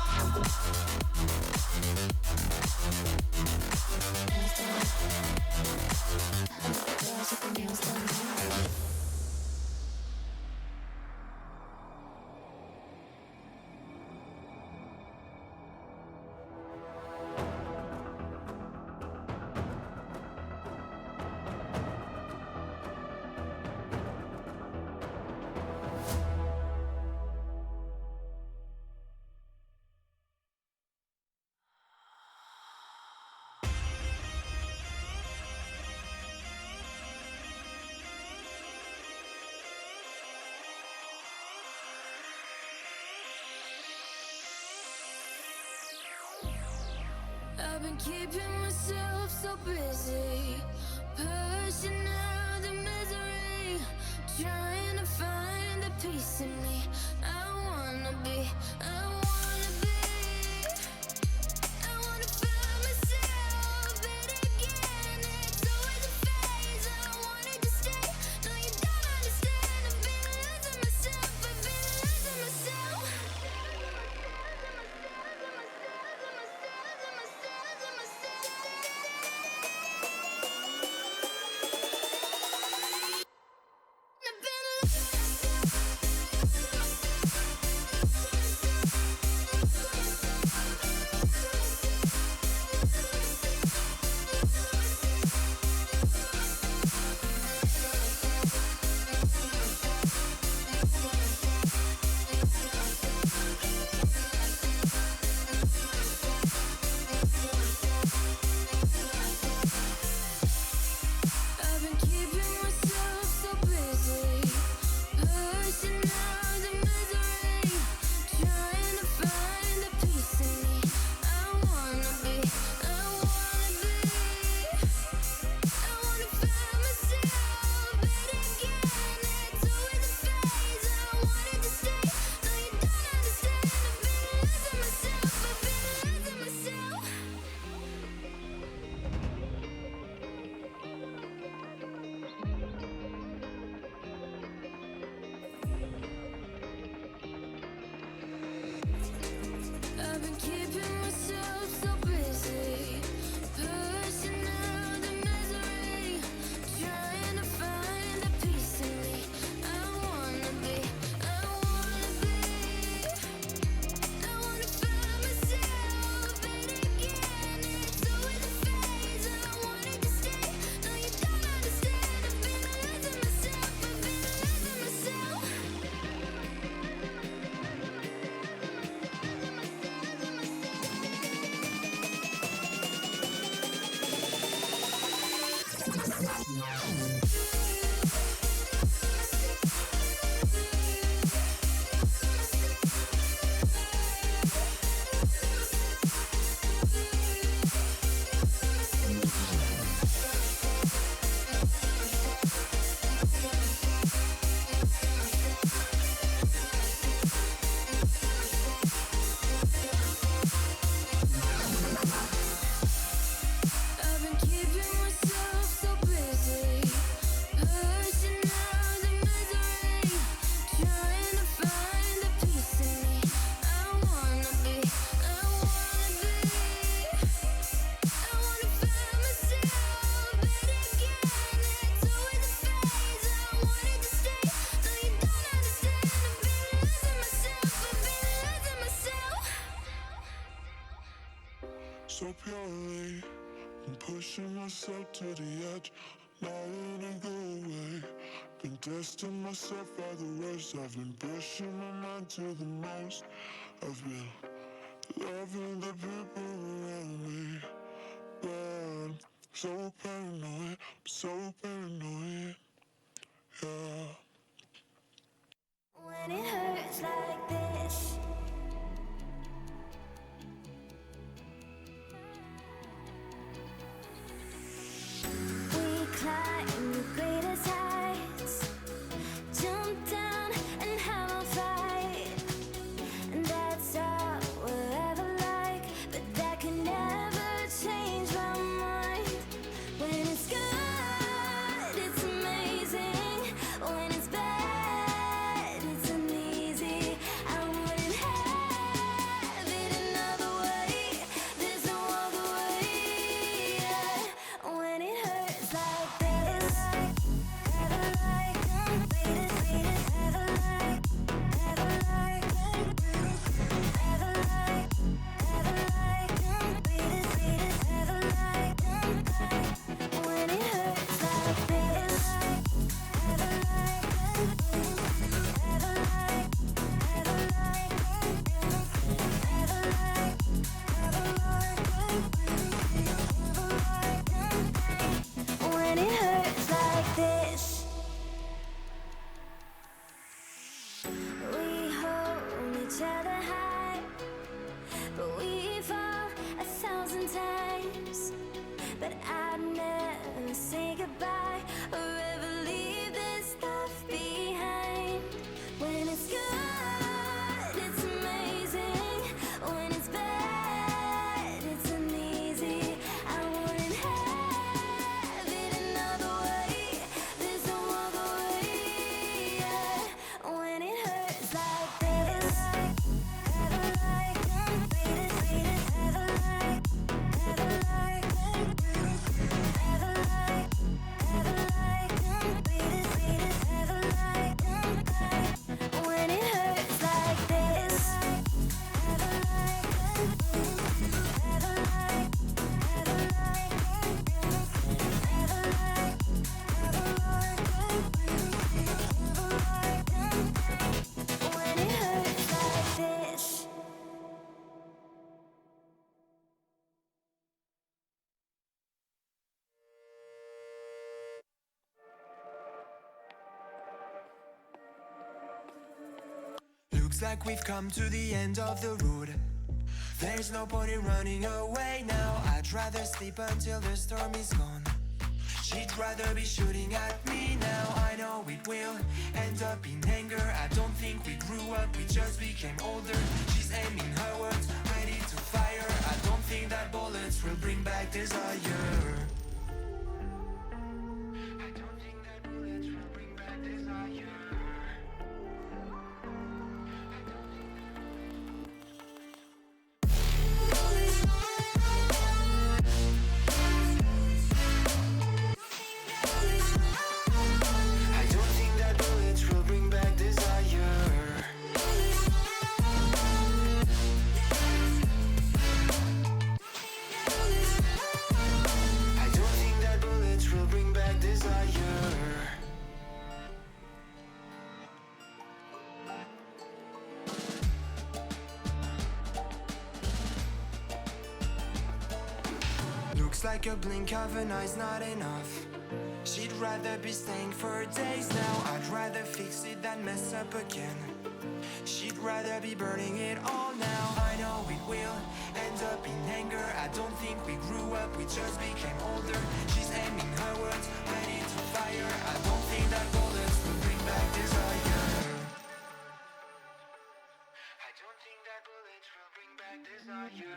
I've been keeping myself so busy, pushing out the misery, trying to find the peace in me. I wanna be, I wanna be, I wanna find myself, but again, it's always a phase. I wanted to stay, no you don't understand. I've been losing myself, I've been losing myself. I've been keeping myself so busy, pushing out the misery, trying to find the peace in me. I wanna be, I wanna be, I wanna find myself, but again, it's always a phase. I wanted to stay, no you don't understand. I've been losing myself, I've been losing myself. I've been keeping myself so busy, pushing out the misery, trying to find the peace in me. I wanna be, I wanna be, I wanna find myself, but again, it's always a phase. I wanted to stay, no you don't understand. I've been losing myself, I've been losing myself. I've been keeping myself so busy, pushing out the misery, trying to find the peace in me. I wanna be, I wanna be, I wanna find myself, but again, it's always a phase. I wanted to stay, no you don't understand. I've been losing myself, I've been losing myself. So purely, I'm pushing myself to the edge, not wanna go away. Been testing myself by the worst. I've been pushing my mind to the most. I've been loving the people around me, but I'm so paranoid, I'm so paranoid, yeah. When it hurts like this, we climb the greatest heights, jump down and have a fight, and that's all we'll ever like. But that can never change my mind. When it's good, it's amazing. like we've come to the end of the road. There's no point in running away now. I'd rather sleep until the storm is gone. She'd rather be shooting at me now. I know it will end up in anger. I don't think we grew up, we just became older. She's aiming her words, ready to fire. I don't think that bullets will bring back desire. I don't think that bullets will bring back desire. Looks like a blink of an eye's not enough. She'd rather be staying for days now. I'd rather fix it than mess up again. She'd rather be burning it all now. I know it will end up in anger. I don't think we grew up, we just became older. She's aiming her words, ready to fire. I don't think that bullets will bring back desire. I don't think that bullets will bring back desire.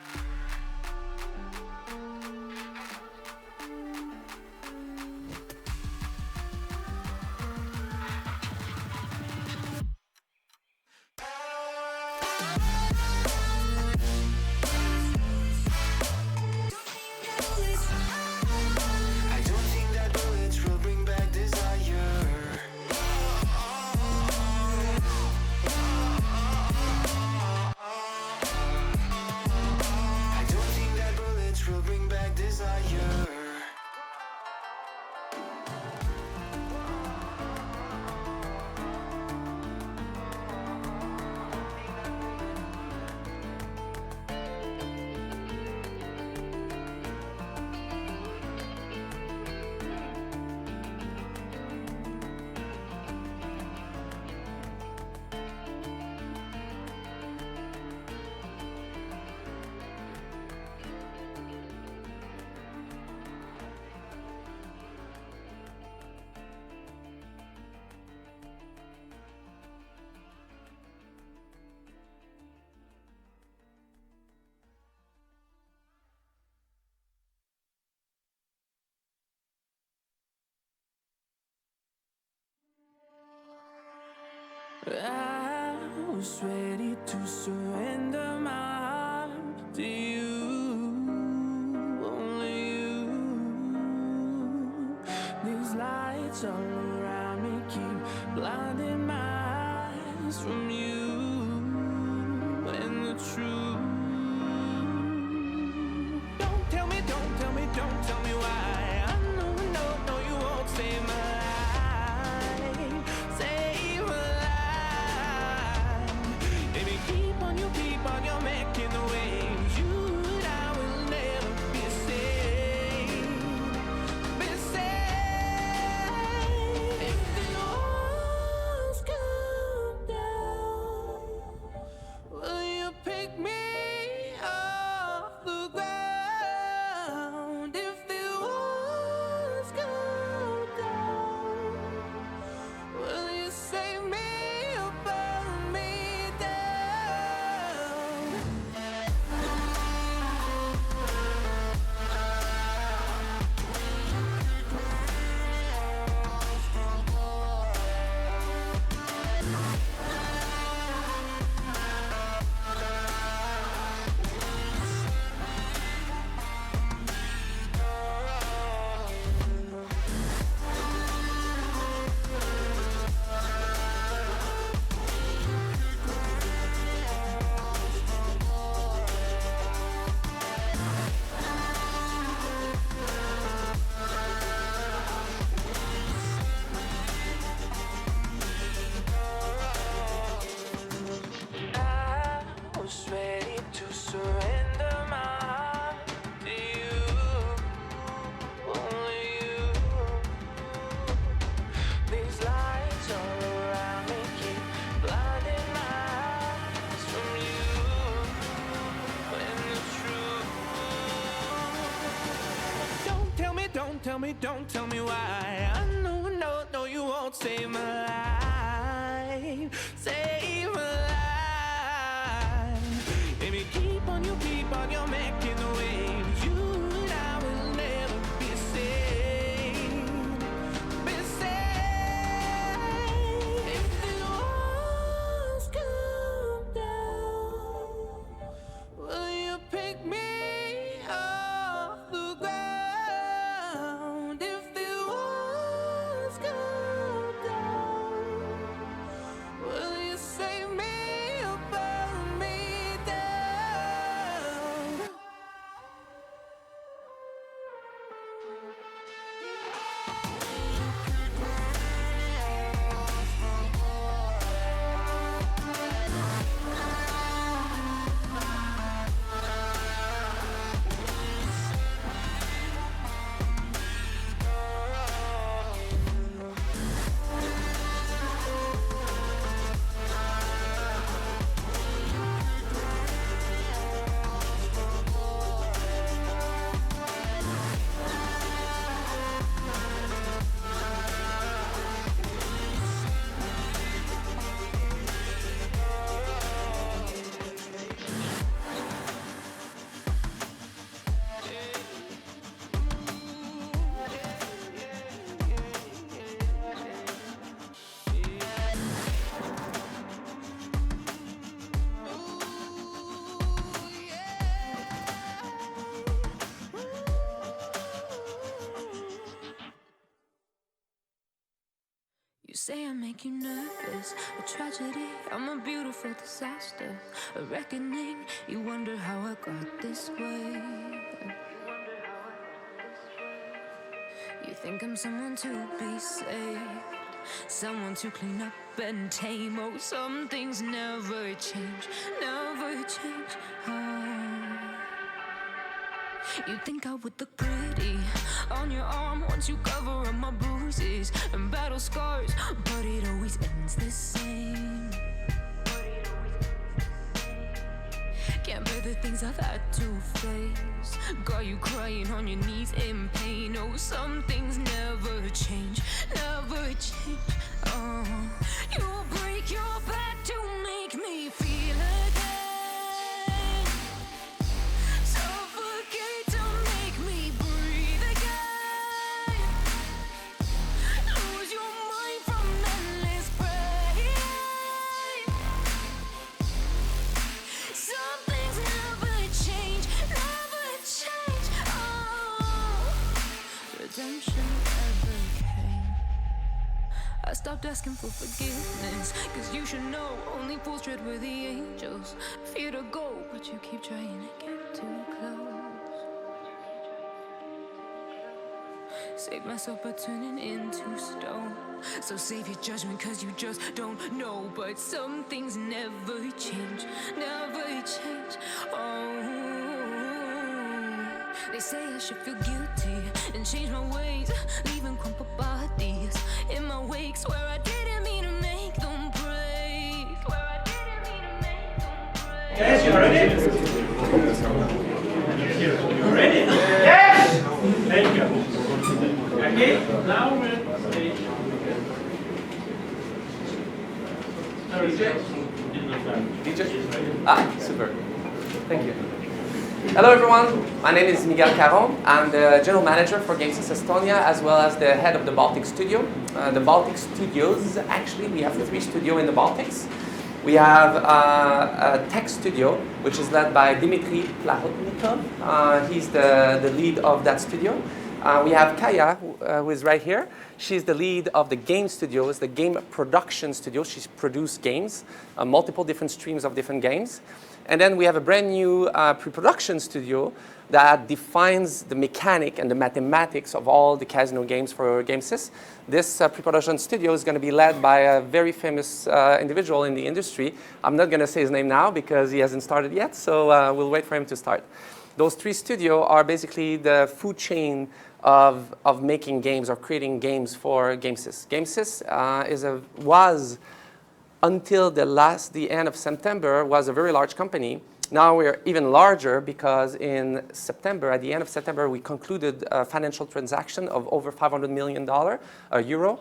I was ready to surrender my heart to you, only you. These lights all around me keep blinding my eyes from you and the truth. Don't tell me, don't tell me, don't tell me why. I know, no, you won't save my life. Keep on, you're making the waves. You and I will never be safe. Be safe. If the walls come down, will you pick me don't tell me why. I know, no, you won't save my life. Save my life. If you keep on, you're making the waves. You and I will never be safe. Be safe. If the walls come down, will you pick me off the ground? If the walls come down, will you save me or burn me down? You say I make you nervous, a tragedy, I'm a beautiful disaster, a reckoning, you wonder how I got this way. You think I'm someone to be saved, someone to clean up and tame. Oh, some things never change, never change. Oh. You think I would look pretty on your arm once you cover up my bruises and battle scars, but it always ends the same. Can't bear the things I've had to face, got you crying on your knees in pain. Oh, some things never change, never change. Oh, you'll break your back to make me feel again, suffocate to make me breathe again, lose your mind from endless pain. Some things never change, never change. Oh, redemption never came. I stopped asking for forgiveness, cause you should know only fools tread where the angels fear to go, but you keep trying to get too close. Save myself by turning into stone, so save your judgment cause you just don't know. But some things never change, never change. Oh, they say I should feel guilty and change my ways, leaving crumpled bodies in my wake. Swear I didn't mean to make them break. Swear I didn't mean to make them break. Yes, you ready? You ready? Yes! Thank you. Okay, now we're on stage. DJ? Ah, super. Thank you. Hello everyone, my name is Miguel Caron. I'm the General Manager for GameSys Estonia as well as the head of the Baltic Studio. The Baltic Studios, actually we have 3 studios in the Baltics. We have a tech studio which is led by Dmitry Plahotnikov. He's the lead of that studio. We have Kaya, who is right here. She's the lead of the game studios, the game production studio. She's produced games, multiple different streams of different games. And then we have a brand new pre-production studio that defines the mechanic and the mathematics of all the casino games for GameSys. This pre-production studio is going to be led by a very famous individual in the industry. I'm not going to say his name now because he hasn't started yet, so we'll wait for him to start. Those 3 studios are basically the food chain of making games or creating games for GameSys. GameSys was, until the end of September, was a very large company. Now we're even larger because in September, at the end of September, we concluded a financial transaction of over $500 million, euro,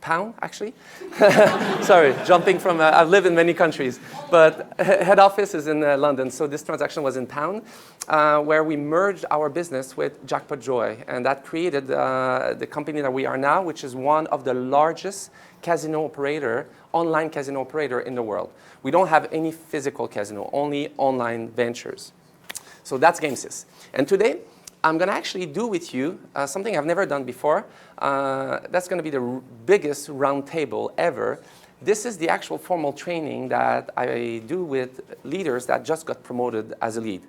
pound actually. Sorry, jumping from, I've lived in many countries, but head office is in London. So this transaction was in pound, where we merged our business with Jackpot Joy. And that created the company that we are now, which is one of the largest casino operator, online casino operator in the world. We don't have any physical casino, only online ventures. So that's GameSys. And today, I'm going to actually do with you something I've never done before. That's going to be the biggest round table ever. This is the actual formal training that I do with leaders that just got promoted as a lead.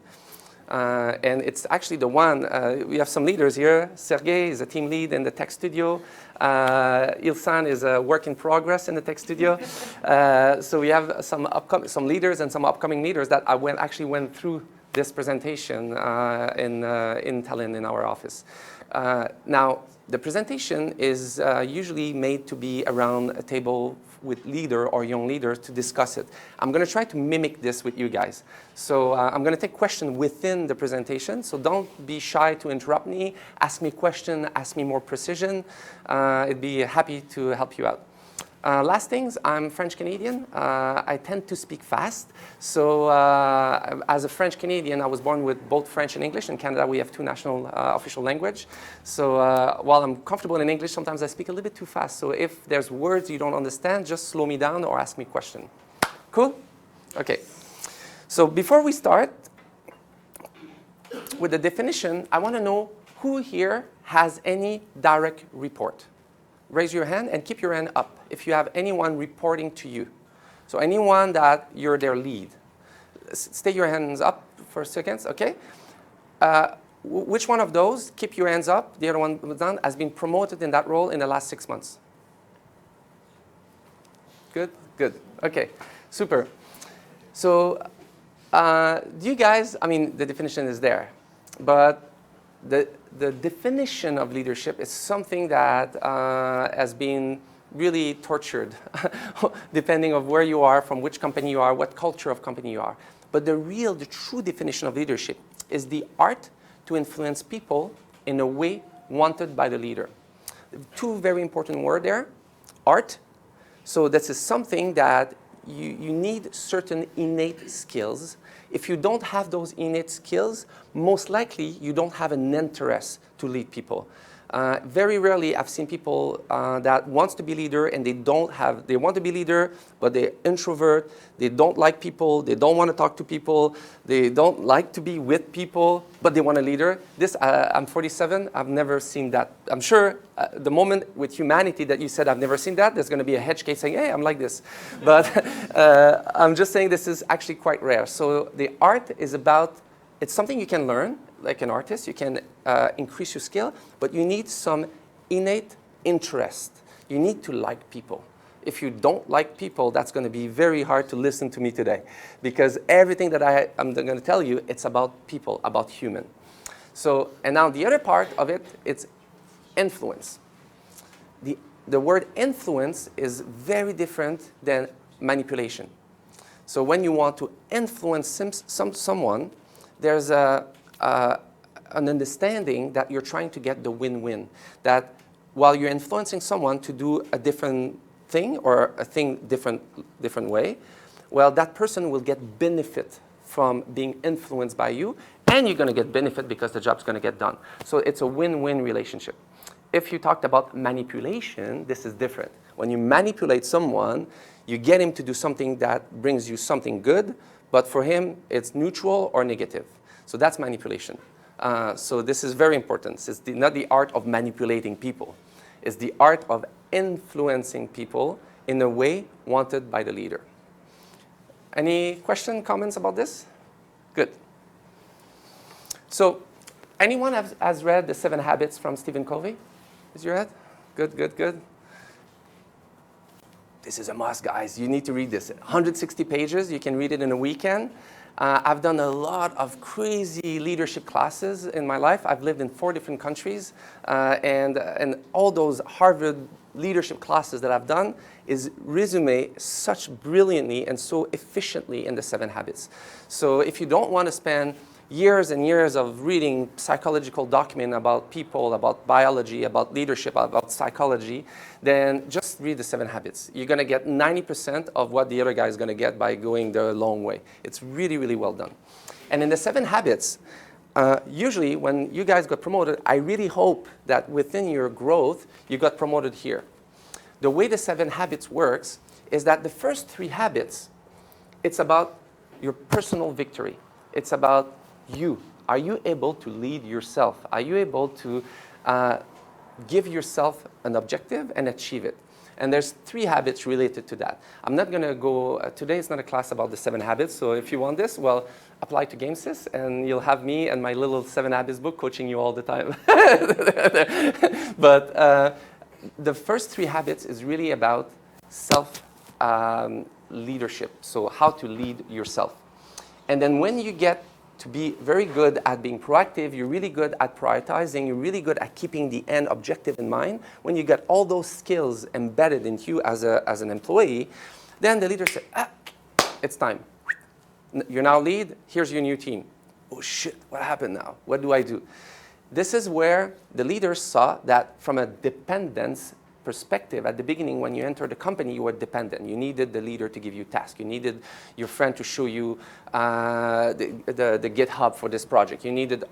And it's actually the one, we have some leaders here. Sergey is a team lead in the tech studio. Ilsan is a work in progress in the tech studio. So we have some leaders and some upcoming leaders that I actually went through this presentation in Tallinn in our office. Now, the presentation is usually made to be around a table with leader or young leaders to discuss it. I'm going to try to mimic this with you guys. So I'm going to take questions within the presentation. So don't be shy to interrupt me, ask me a question, ask me more precision. I'd be happy to help you out. Last things, I'm French-Canadian. I tend to speak fast. So as a French-Canadian, I was born with both French and English. In Canada, we have two national official language. So while I'm comfortable in English, sometimes I speak a little bit too fast. So if there's words you don't understand, just slow me down or ask me a question. Cool? OK. So before we start with the definition, I want to know who here has any direct report. Raise your hand and keep your hand up if you have anyone reporting to you. So anyone that you're their lead. Stay your hands up for a second, OK? Which one of those, keep your hands up, the other one was done, has been promoted in that role in the last 6 months? Good, good, OK, super. So do you guys, I mean, the definition is there, but the definition of leadership is something that has been really tortured, depending on where you are, from which company you are, what culture of company you are. But the true definition of leadership is the art to influence people in a way wanted by the leader. Two very important words there, art. So this is something that you need certain innate skills. If you don't have those innate skills, most likely you don't have an interest to lead people. Very rarely I've seen people that wants to be leader and they want to be leader, but they're introvert, they don't like people, they don't want to talk to people, they don't like to be with people, but they want a leader. This, I'm 47, I've never seen that. I'm sure the moment with humanity that you said I've never seen that, there's going to be a hedge case saying, hey, I'm like this. But I'm just saying this is actually quite rare. So the art is about, it's something you can learn. Like an artist, you can increase your skill, but you need some innate interest. You need to like people. If you don't like people, that's going to be very hard to listen to me today, because everything that I'm going to tell you, it's about people, about human. So, and now the other part of it, it's influence. The word influence is very different than manipulation. So when you want to influence someone, there's an understanding that you're trying to get the win-win. That while you're influencing someone to do a different thing or a thing different way, well, that person will get benefit from being influenced by you, and you're going to get benefit because the job's going to get done. So it's a win-win relationship. If you talked about manipulation, this is different. When you manipulate someone, you get him to do something that brings you something good, but for him, it's neutral or negative. So that's manipulation. So this is very important. It's not the art of manipulating people. It's the art of influencing people in a way wanted by the leader. Any questions, comments about this? Good. So anyone has read The 7 Habits from Stephen Covey? Is your head? Good, good, good. This is a must, guys. You need to read this. 160 pages. You can read it in a weekend. I've done a lot of crazy leadership classes in my life. I've lived in 4 different countries. And all those Harvard leadership classes that I've done is resume such brilliantly and so efficiently in the 7 habits. So if you don't want to spend years and years of reading psychological document about people, about biology, about leadership, about psychology, then just read the 7 habits. You're going to get 90% of what the other guy is going to get by going the long way. It's really, really well done. And in the 7 habits, usually when you guys got promoted, I really hope that within your growth, you got promoted here. The way the 7 habits works is that the first 3 habits, it's about your personal victory. It's about you. Are you able to lead yourself? Are you able to give yourself an objective and achieve it? And there's 3 habits related to that. I'm not going to go, today is not a class about the 7 habits, so if you want this, well, apply to GameSys, and you'll have me and my little 7 habits book coaching you all the time. But the first 3 habits is really about self-leadership, so how to lead yourself. And then when you get to be very good at being proactive, you're really good at prioritizing, you're really good at keeping the end objective in mind. When you get all those skills embedded in you as an employee, then the leader says, it's time. You're now lead, here's your new team. Oh shit, what happened now? What do I do? This is where the leaders saw that from a dependence perspective, at the beginning when you entered the company, you were dependent. You needed the leader to give you tasks. You needed your friend to show you the GitHub for this project. You needed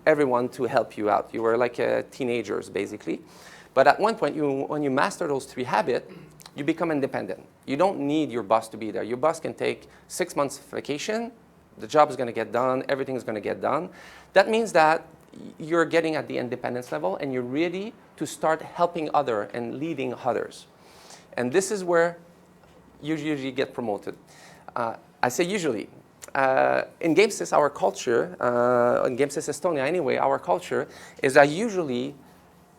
everyone to help you out. You were like teenagers, basically. But at one point, when you master those 3 habits, you become independent. You don't need your boss to be there. Your boss can take 6 months vacation. The job is going to get done. Everything is going to get done. That means that you're getting at the independence level and you're ready to start helping others and leading others. And this is where you usually get promoted. I say usually. In GameSys, our culture, in GameSys Estonia anyway, our culture is I usually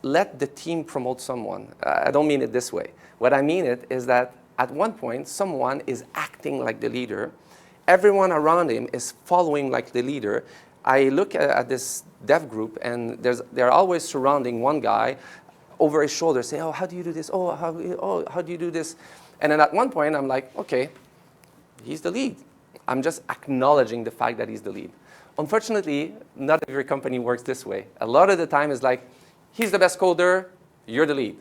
let the team promote someone. I don't mean it this way. What I mean it is that at one point, someone is acting like the leader. Everyone around him is following like the leader. I look at this dev group, and they're always surrounding one guy over his shoulder, say, oh, how do you do this? Oh, how do you do this? And then at one point, I'm like, okay, he's the lead. I'm just acknowledging the fact that he's the lead. Unfortunately, not every company works this way. A lot of the time, it's like, he's the best coder, you're the lead,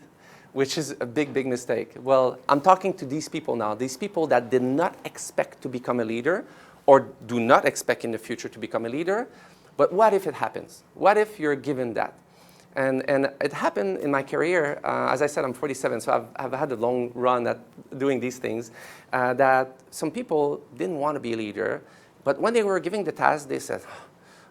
which is a big, big mistake. Well, I'm talking to these people now, these people that did not expect to become a leader, or do not expect in the future to become a leader, but what if it happens? What if you're given that? And it happened in my career. As I said, I'm 47, so I've had a long run at doing these things, that some people didn't want to be a leader, but when they were giving the task, they said,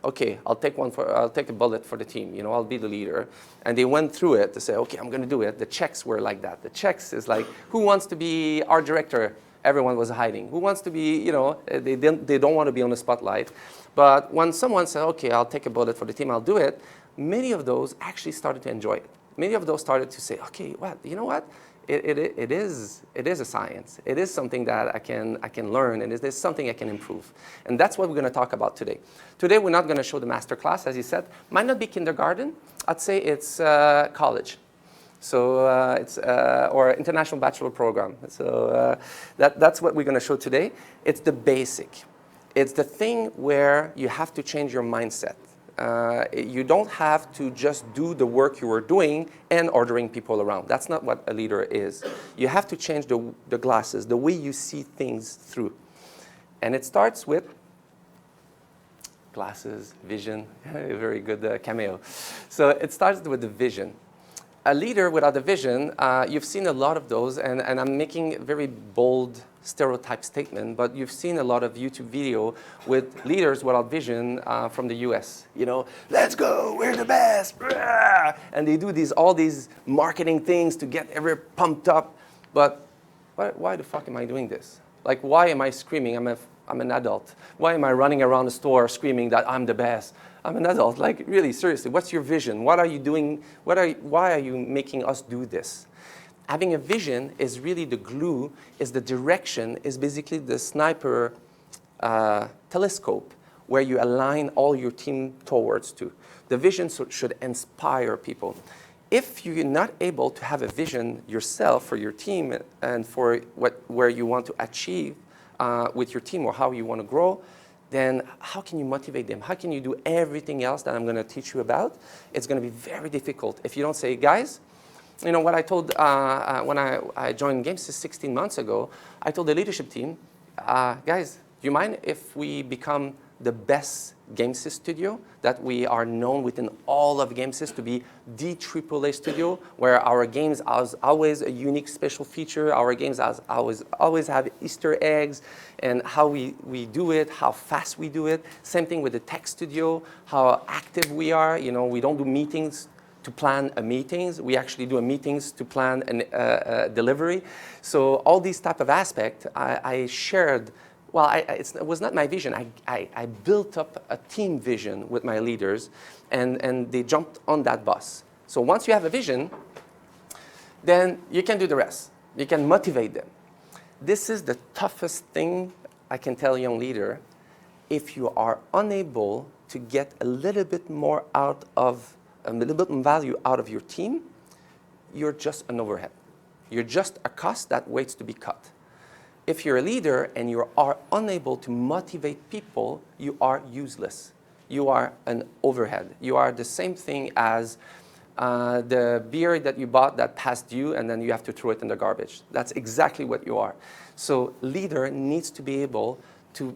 okay, I'll take a bullet for the team, I'll be the leader. And they went through it to say, okay, I'm going to do it. The checks were like that. The checks is like, who wants to be our director? Everyone was hiding. Who wants to be, they don't want to be on the spotlight. But when someone said, okay, I'll take a bullet for the team, I'll do it, many of those actually started to enjoy it. Many of those started to say, okay, you know what? It is a science. It is something that I can learn, and it is something I can improve. And that's what we're going to talk about today. Today, we're not going to show the master class, as you said. Might not be kindergarten. I'd say it's college. So it's or international bachelor program. So that's what we're going to show today. It's the basic. It's the thing where you have to change your mindset. You don't have to just do the work you were doing and ordering people around. That's not what a leader is. You have to change the glasses, the way you see things through. And it starts with glasses, vision, a very good cameo. So it starts with the vision. A leader without a vision, you've seen a lot of those, and I'm making a very bold stereotype statement, but you've seen a lot of YouTube video with leaders without vision from the US. Let's go, we're the best, and they do all these marketing things to get everyone pumped up. But why the fuck am I doing this? Like, why am I screaming? I'm an adult. Why am I running around the store screaming that I'm the best? I'm an adult. Like, really, seriously, what's your vision? What are you doing? Why are you making us do this? Having a vision is really the glue, is the direction, is basically the sniper telescope where you align all your team towards to. The vision should inspire people. if you're not able to have a vision yourself for your team and for where you want to achieve with your team or how you want to grow, then how can you motivate them? How can you do everything else that I'm going to teach you about? It's going to be very difficult if you don't say, guys, you know what I told when I joined GameSys 16 months ago, I told the leadership team, guys, do you mind if we become the best GameSys studio, that we are known within all of GameSys to be the AAA studio, where our games has always a unique special feature, our games always have Easter eggs, and how we do it, how fast we do it. Same thing with the tech studio, how active we are. You know, we don't do meetings to plan meetings. We actually do meetings to plan a delivery. So all these type of aspects, I shared. Well, it was not my vision. I built up a team vision with my leaders, and they jumped on that bus. So once you have a vision, then you can do the rest. You can motivate them. This is the toughest thing I can tell a young leader. If you are unable to get a little bit more out of, a little bit of value out of your team, you're just an overhead. You're just a cost that waits to be cut. If you're a leader and you are unable to motivate people, you are useless. You are an overhead. You are the same thing as the beer that you bought that passed due and then you have to throw it in the garbage. That's exactly what you are. So leader needs to be able to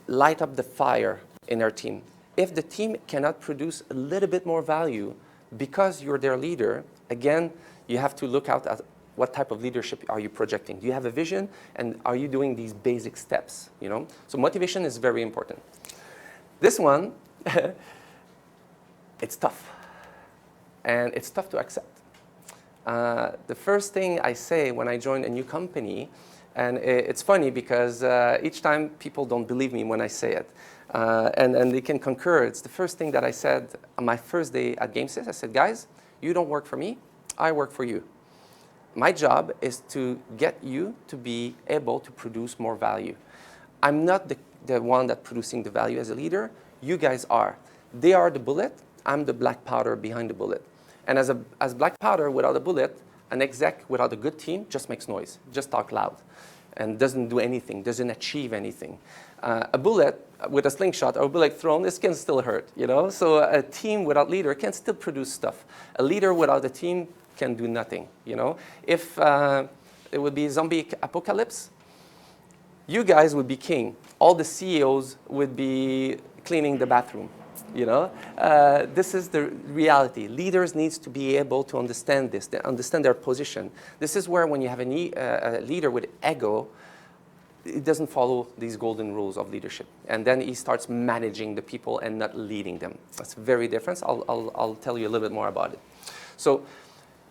light up the fire in their team. If the team cannot produce a little bit more value because you're their leader, again, you have to look out at what type of leadership are you projecting? Do you have a vision, and are you doing these basic steps? You know, so motivation is very important. This one, it's tough, and it's tough to accept. The first thing I say when I join a new company, and it's funny because each time people don't believe me when I say it, and they can concur. It's the first thing that I said on my first day at GameSys. I said, guys, you don't work for me, I work for you. My job is to get you to be able to produce more value. I'm not the one that's producing the value as a leader. You guys are. They are the bullet. I'm the black powder behind the bullet. And as black powder without a bullet, an exec without a good team just makes noise, just talk loud, and doesn't do anything, doesn't achieve anything. A bullet with a slingshot or a bullet thrown, this can still hurt, you know? So a team without leader can still produce stuff. A leader without a team can do nothing, you know? If it would be zombie apocalypse, you guys would be king. All the CEOs would be cleaning the bathroom, you know? This is the reality. Leaders needs to be able to understand this, to understand their position. This is where when you have a leader with ego, it doesn't follow these golden rules of leadership. And then he starts managing the people and not leading them. That's very different. I'll tell you a little bit more about it. So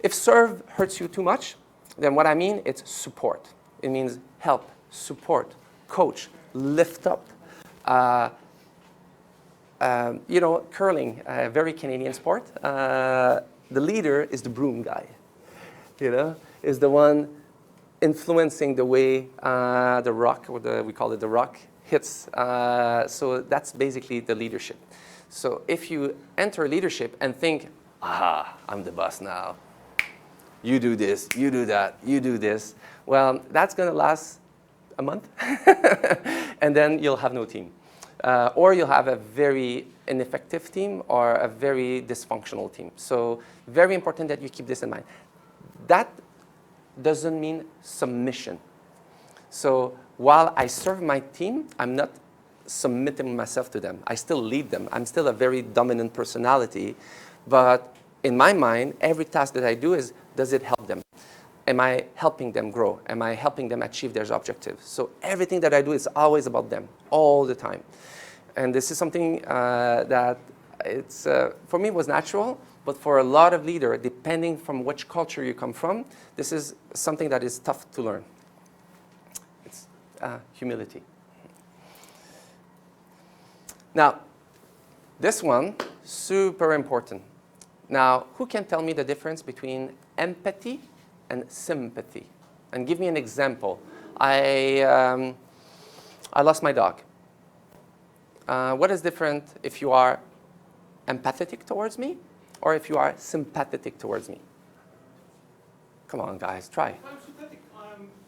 if serve hurts you too much, then what I mean, it's support. It means help, support, coach, lift up. You know, curling, a very Canadian sport. The leader is the broom guy, you know, is the one influencing the way the rock, or we call it the rock, hits. So that's basically the leadership. So if you enter leadership and think, I'm the boss now. You do this, you do that, you do this. Well, that's going to last a month, and then you'll have no team. Or you'll have a very ineffective team or a very dysfunctional team. So very important that you keep this in mind. That doesn't mean submission. So while I serve my team, I'm not submitting myself to them. I still lead them. I'm still a very dominant personality. But in my mind, every task that I do is, does it help them? Am I helping them grow? Am I helping them achieve their objectives? So everything that I do is always about them, all the time. And this is something that it's, for me, was natural. But for a lot of leaders, depending from which culture you come from, this is something that is tough to learn. It's humility. Now, this one, super important. Now, who can tell me the difference between empathy and sympathy? And give me an example. I lost my dog. What is different if you are empathetic towards me or if you are sympathetic towards me. Come on, guys, try. If I'm sympathetic,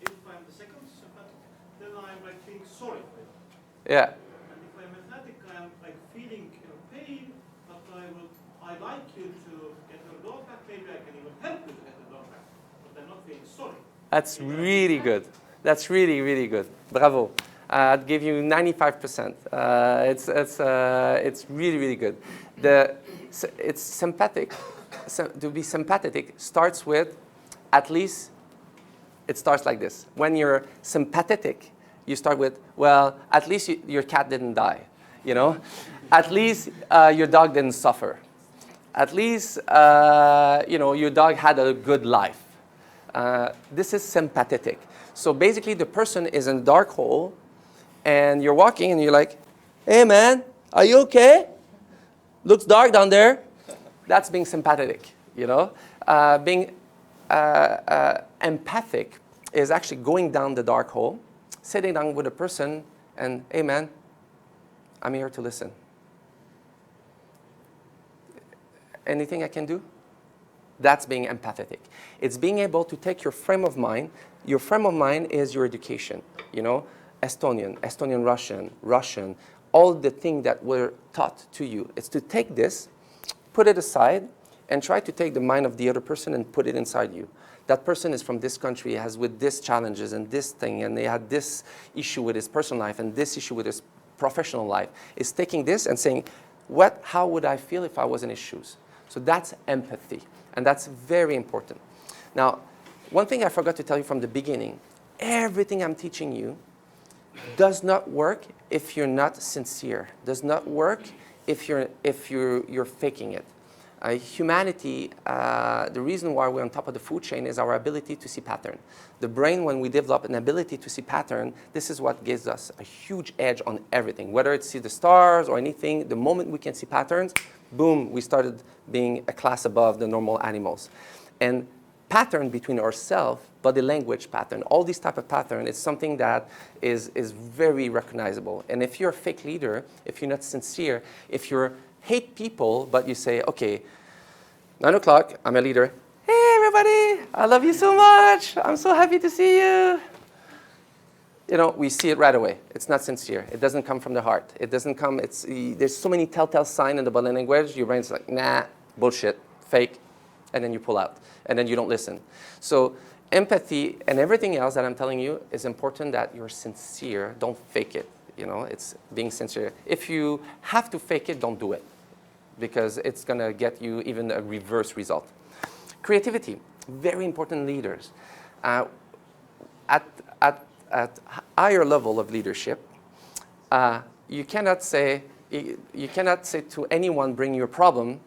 if I'm the second sympathetic, then I'm like feeling sorry. Yeah. And if I'm empathetic, I'm like feeling pain, but I like you to get your dog back. Maybe I can even help you to get the dog back, but I'm not feeling sorry. That's really good. That's really, really good. Bravo. I'd give you 95%. It's really, really good. It's sympathetic. To be sympathetic starts with, at least, it starts like this. When you're sympathetic, you start with, well, at least your cat didn't die, you know? At least your dog didn't suffer. At least, your dog had a good life. This is sympathetic. So basically, the person is in a dark hole, and you're walking, and you're like, hey, man, are you okay? Looks dark down there. That's being sympathetic, you know? Being empathic is actually going down the dark hole, sitting down with a person, and, hey, man, I'm here to listen. Anything I can do? That's being empathetic. It's being able to take your frame of mind. Your frame of mind is your education, you know? Estonian Russian, all the things that were taught to you. It's to take this, put it aside, and try to take the mind of the other person and put it inside you. That person is from this country, has with this challenges and this thing, and they had this issue with his personal life and this issue with his professional life. Is taking this and saying, how would I feel if I was in his shoes? So that's empathy, and that's very important. Now, one thing I forgot to tell you from the beginning, everything I'm teaching you does not work if you're not sincere. Does not work if you're faking it. Humanity, the reason why we're on top of the food chain is our ability to see pattern. The brain, when we develop an ability to see pattern, this is what gives us a huge edge on everything. Whether it's see the stars or anything, the moment we can see patterns, boom, we started being a class above the normal animals. And pattern between ourselves, body language pattern, all these type of pattern is something that is very recognizable. And if you're a fake leader, if you're not sincere, if you hate people, but you say, okay, 9 o'clock, I'm a leader. Hey, everybody, I love you so much. I'm so happy to see you. You know, we see it right away. It's not sincere. It doesn't come from the heart. It doesn't come, there's so many telltale signs in the body language. Your brain's like, nah, bullshit, fake. And then you pull out. And then you don't listen. So empathy and everything else that I'm telling you is important that you're sincere. Don't fake it. You know, it's being sincere. If you have to fake it, don't do it, because it's going to get you even a reverse result. Creativity, very important leaders. At higher level of leadership, you cannot say to anyone, bring your problem.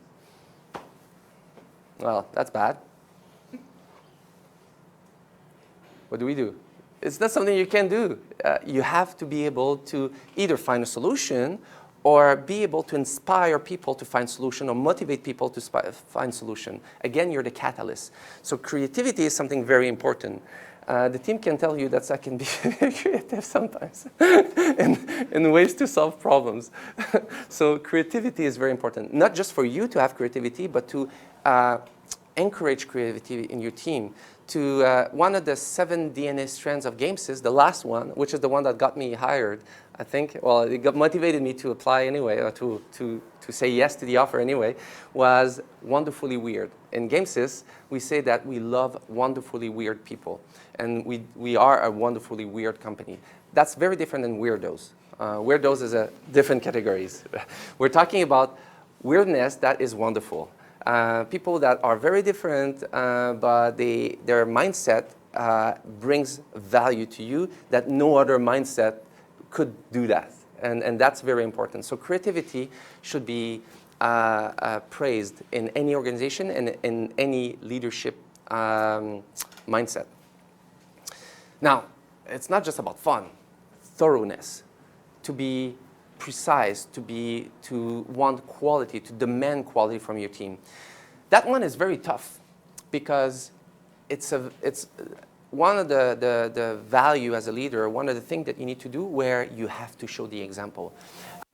Well, that's bad. What do we do? It's not something you can do. You have to be able to either find a solution or be able to inspire people to find solution or motivate people to find solution. Again, you're the catalyst. So creativity is something very important. The team can tell you that I can be very creative sometimes in ways to solve problems. So creativity is very important, not just for you to have creativity, but to encourage creativity in your team. One of the 7 DNA strands of games is the last one, which is the one that got me hired, I think. Well, it motivated me to apply anyway, or to say yes to the offer anyway, was wonderfully weird. In GameSys, we say that we love wonderfully weird people. And we are a wonderfully weird company. That's very different than weirdos. Weirdos is a different categories. We're talking about weirdness that is wonderful. People that are very different, but their mindset brings value to you that no other mindset could do that. And that's very important. So creativity should be praised in any organization and in any leadership mindset. Now, it's not just about fun, thoroughness, to be precise, to want quality, to demand quality from your team. That one is very tough because it's one of the value as a leader, one of the things that you need to do where you have to show the example.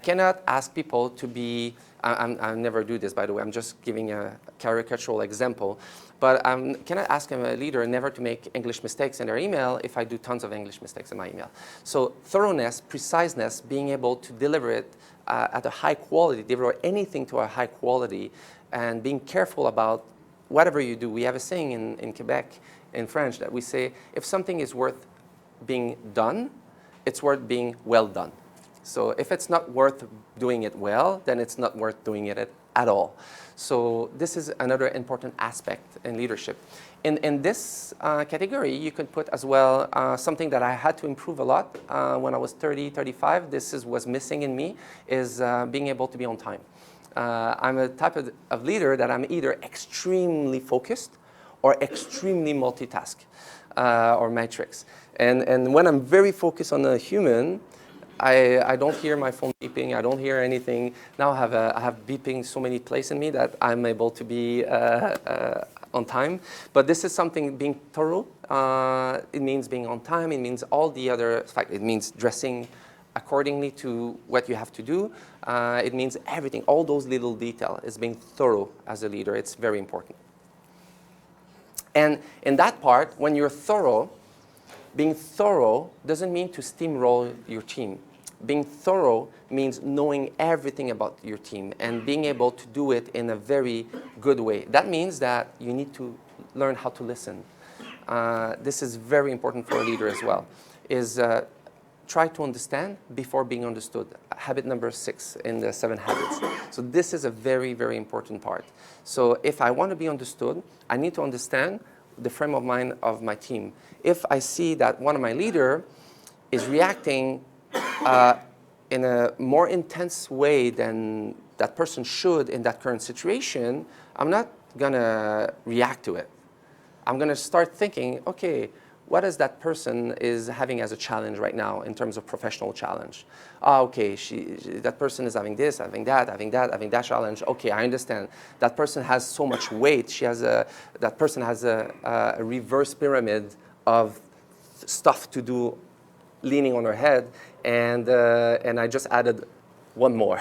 cannot ask people to be, I never do this, by the way, I'm just giving a caricatural example, but cannot ask a leader never to make English mistakes in their email if I do tons of English mistakes in my email. So thoroughness, preciseness, being able to deliver it at a high quality, deliver anything to a high quality, and being careful about whatever you do. We have a saying in Quebec, in French, that we say, if something is worth being done, it's worth being well done. So if it's not worth doing it well, then it's not worth doing it at all. So this is another important aspect in leadership. In this category, you could put as well something that I had to improve a lot when I was 30, 35. This was missing in me, is being able to be on time. I'm a type of leader that I'm either extremely focused or extremely multitask or matrix. And when I'm very focused on a human, I don't hear my phone beeping. I don't hear anything. Now I have beeping so many places in me that I'm able to be on time. But this is something, being thorough. It means being on time. It means all the other facts. It means dressing accordingly to what you have to do. It means everything. All those little details is being thorough as a leader. It's very important. And in that part, when you're thorough, being thorough doesn't mean to steamroll your team. Being thorough means knowing everything about your team and being able to do it in a very good way. That means that you need to learn how to listen. This is very important for a leader as well, is try to understand before being understood. Habit number 6 in the 7 habits. So this is a very, very important part. So if I want to be understood, I need to understand the frame of mind of my team. If I see that one of my leaders is reacting in a more intense way than that person should in that current situation, I'm not going to react to it. I'm going to start thinking, okay, what is that person is having as a challenge right now in terms of professional challenge? Okay, that person is having this, having that challenge. Okay, I understand. That person has so much weight. That person has a reverse pyramid of stuff to do leaning on her head, and I just added one more.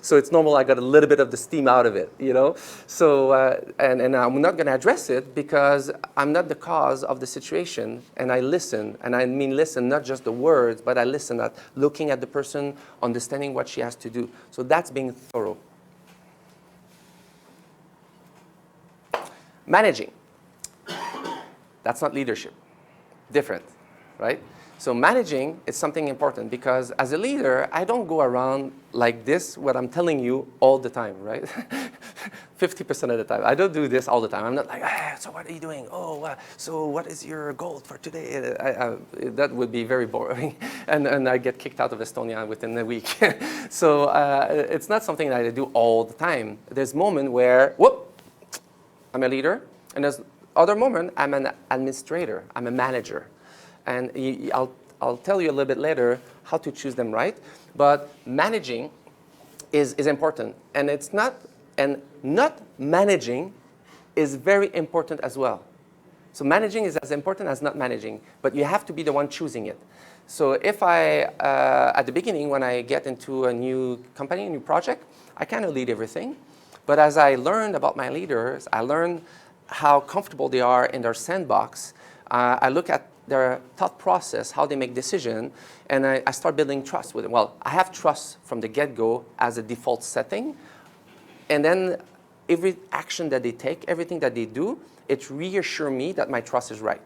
So it's normal I got a little bit of the steam out of it, you know? So, and I'm not gonna address it because I'm not the cause of the situation, and I listen, and I mean listen, not just the words, but I listen at looking at the person, understanding what she has to do. So that's being thorough. Managing. That's not leadership. Different, right? So managing is something important because as a leader, I don't go around like this, what I'm telling you all the time, right? 50% of the time. I don't do this all the time. I'm not like, so what are you doing? Oh, so what is your goal for today? That would be very boring. And I get kicked out of Estonia within a week. So it's not something that I do all the time. There's a moment where, whoop, I'm a leader. And there's other moment, I'm an administrator. I'm a manager. And I'll tell you a little bit later how to choose them right. But managing is important. And it's not, and not managing is very important as well. So managing is as important as not managing, but you have to be the one choosing it. So if at the beginning, when I get into a new company, a new project, I kind of lead everything. But as I learned about my leaders, I learned how comfortable they are in their sandbox. I look at their thought process, how they make decisions, and I start building trust with them. Well, I have trust from the get-go as a default setting, and then every action that they take, everything that they do, it reassures me that my trust is right.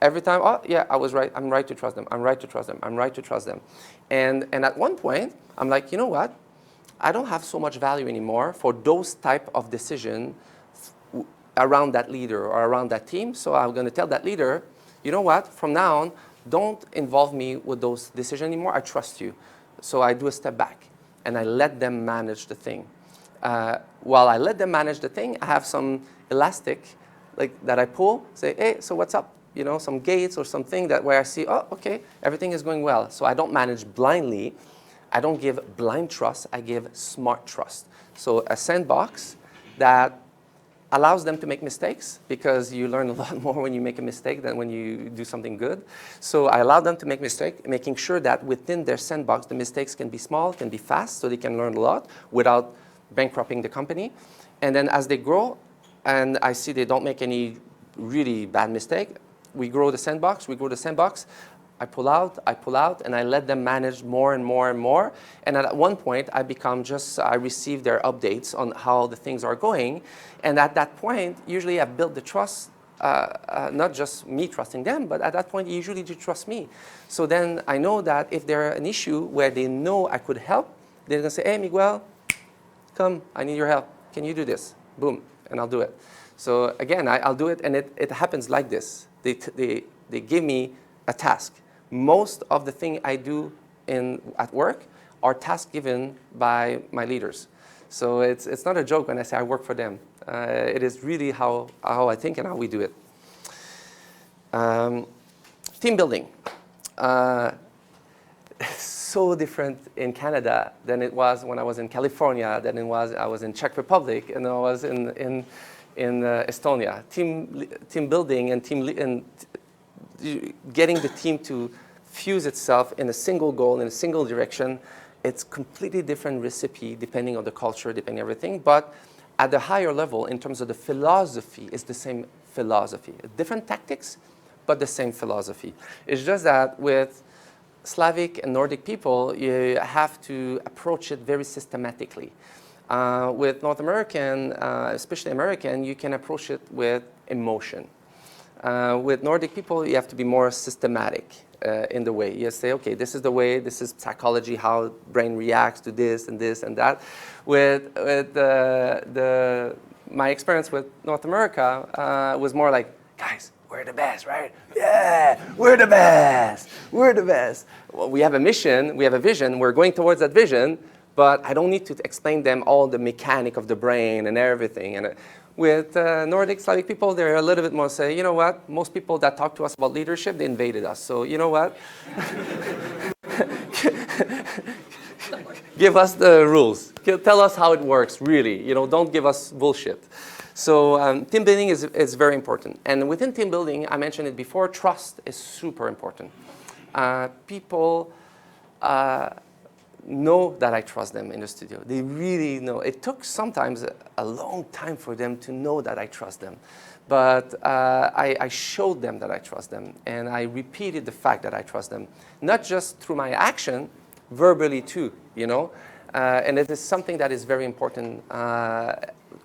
Every time, oh yeah, I was right, I'm right to trust them, I'm right to trust them, I'm right to trust them. And at one point, I'm like, you know what? I don't have so much value anymore for those type of decisions around that leader or around that team, so I'm going to tell that leader, you know what, from now on, don't involve me with those decisions anymore. I trust you. So I do a step back, and I let them manage the thing. While I let them manage the thing, I have some elastic that I pull, say, hey, so what's up? You know, some gates or something where I see, oh, okay, everything is going well. So I don't manage blindly. I don't give blind trust. I give smart trust. So a sandbox that allows them to make mistakes because you learn a lot more when you make a mistake than when you do something good. So I allow them to make mistakes, making sure that within their sandbox, the mistakes can be small, can be fast, so they can learn a lot without bankrupting the company. And then as they grow, and I see they don't make any really bad mistake, we grow the sandbox, I pull out, and I let them manage more and more and more. And at one point, I receive their updates on how the things are going. And at that point, usually I've built the trust, not just me trusting them, but at that point, usually they trust me. So then I know that if there's an issue where they know I could help, they're going to say, hey, Miguel, come, I need your help. Can you do this? Boom, and I'll do it. So again, I'll do it, and it happens like this. They give me a task. Most of the thing I do at work are tasks given by my leaders. So it's not a joke when I say I work for them. It is really how I think and how we do it. Team building. So different in Canada than it was when I was in California, than I was in Czech Republic, and I was in Estonia. Team building and getting the team to fuse itself in a single goal, in a single direction, it's completely different recipe depending on the culture, depending on everything. But at the higher level, in terms of the philosophy, it's the same philosophy. Different tactics, but the same philosophy. It's just that with Slavic and Nordic people, you have to approach it very systematically. With North American, especially American, you can approach it with emotion. With Nordic people, you have to be more systematic in the way. You say, okay, this is the way, this is psychology, how brain reacts to this and that. With my experience with North America was more like, guys, we're the best, right? Yeah, we're the best. We're the best. Well, we have a mission, we have a vision, we're going towards that vision, but I don't need to explain them all the mechanic of the brain and everything. And with Nordic, Slavic people, they're a little bit more say, you know what, most people that talk to us about leadership, they invaded us. So you know what? Give us the rules. Tell us how it works, really. You know, don't give us bullshit. So team building is very important. And within team building, I mentioned it before, trust is super important. People know that I trust them in the studio. They really know. It took sometimes a long time for them to know that I trust them. But I showed them that I trust them. And I repeated the fact that I trust them. Not just through my action, verbally too, you know. And it is something that is very important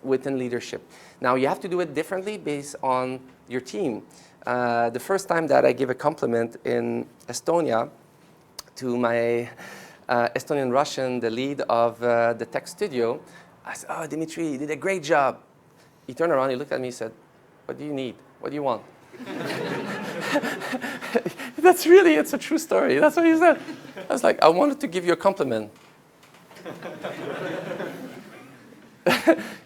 within leadership. Now, you have to do it differently based on your team. The first time that I gave a compliment in Estonia to my Estonian Russian, the lead of the tech studio, I said, oh, Dimitri, you did a great job. He turned around, he looked at me and said, what do you need? What do you want? It's a true story. That's what he said. I was like, I wanted to give you a compliment.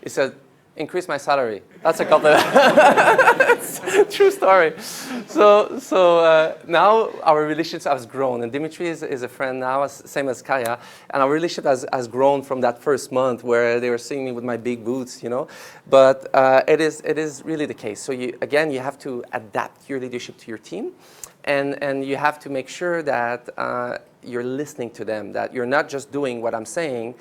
He said, increase my salary. That's a compliment. It's a true story. So now our relationship has grown, and Dimitri is a friend now, same as Kaya, and our relationship has grown from that first month where they were seeing me with my big boots, you know. But it is really the case. So you have to adapt your leadership to your team, and you have to make sure that you're listening to them, that you're not just doing what I'm saying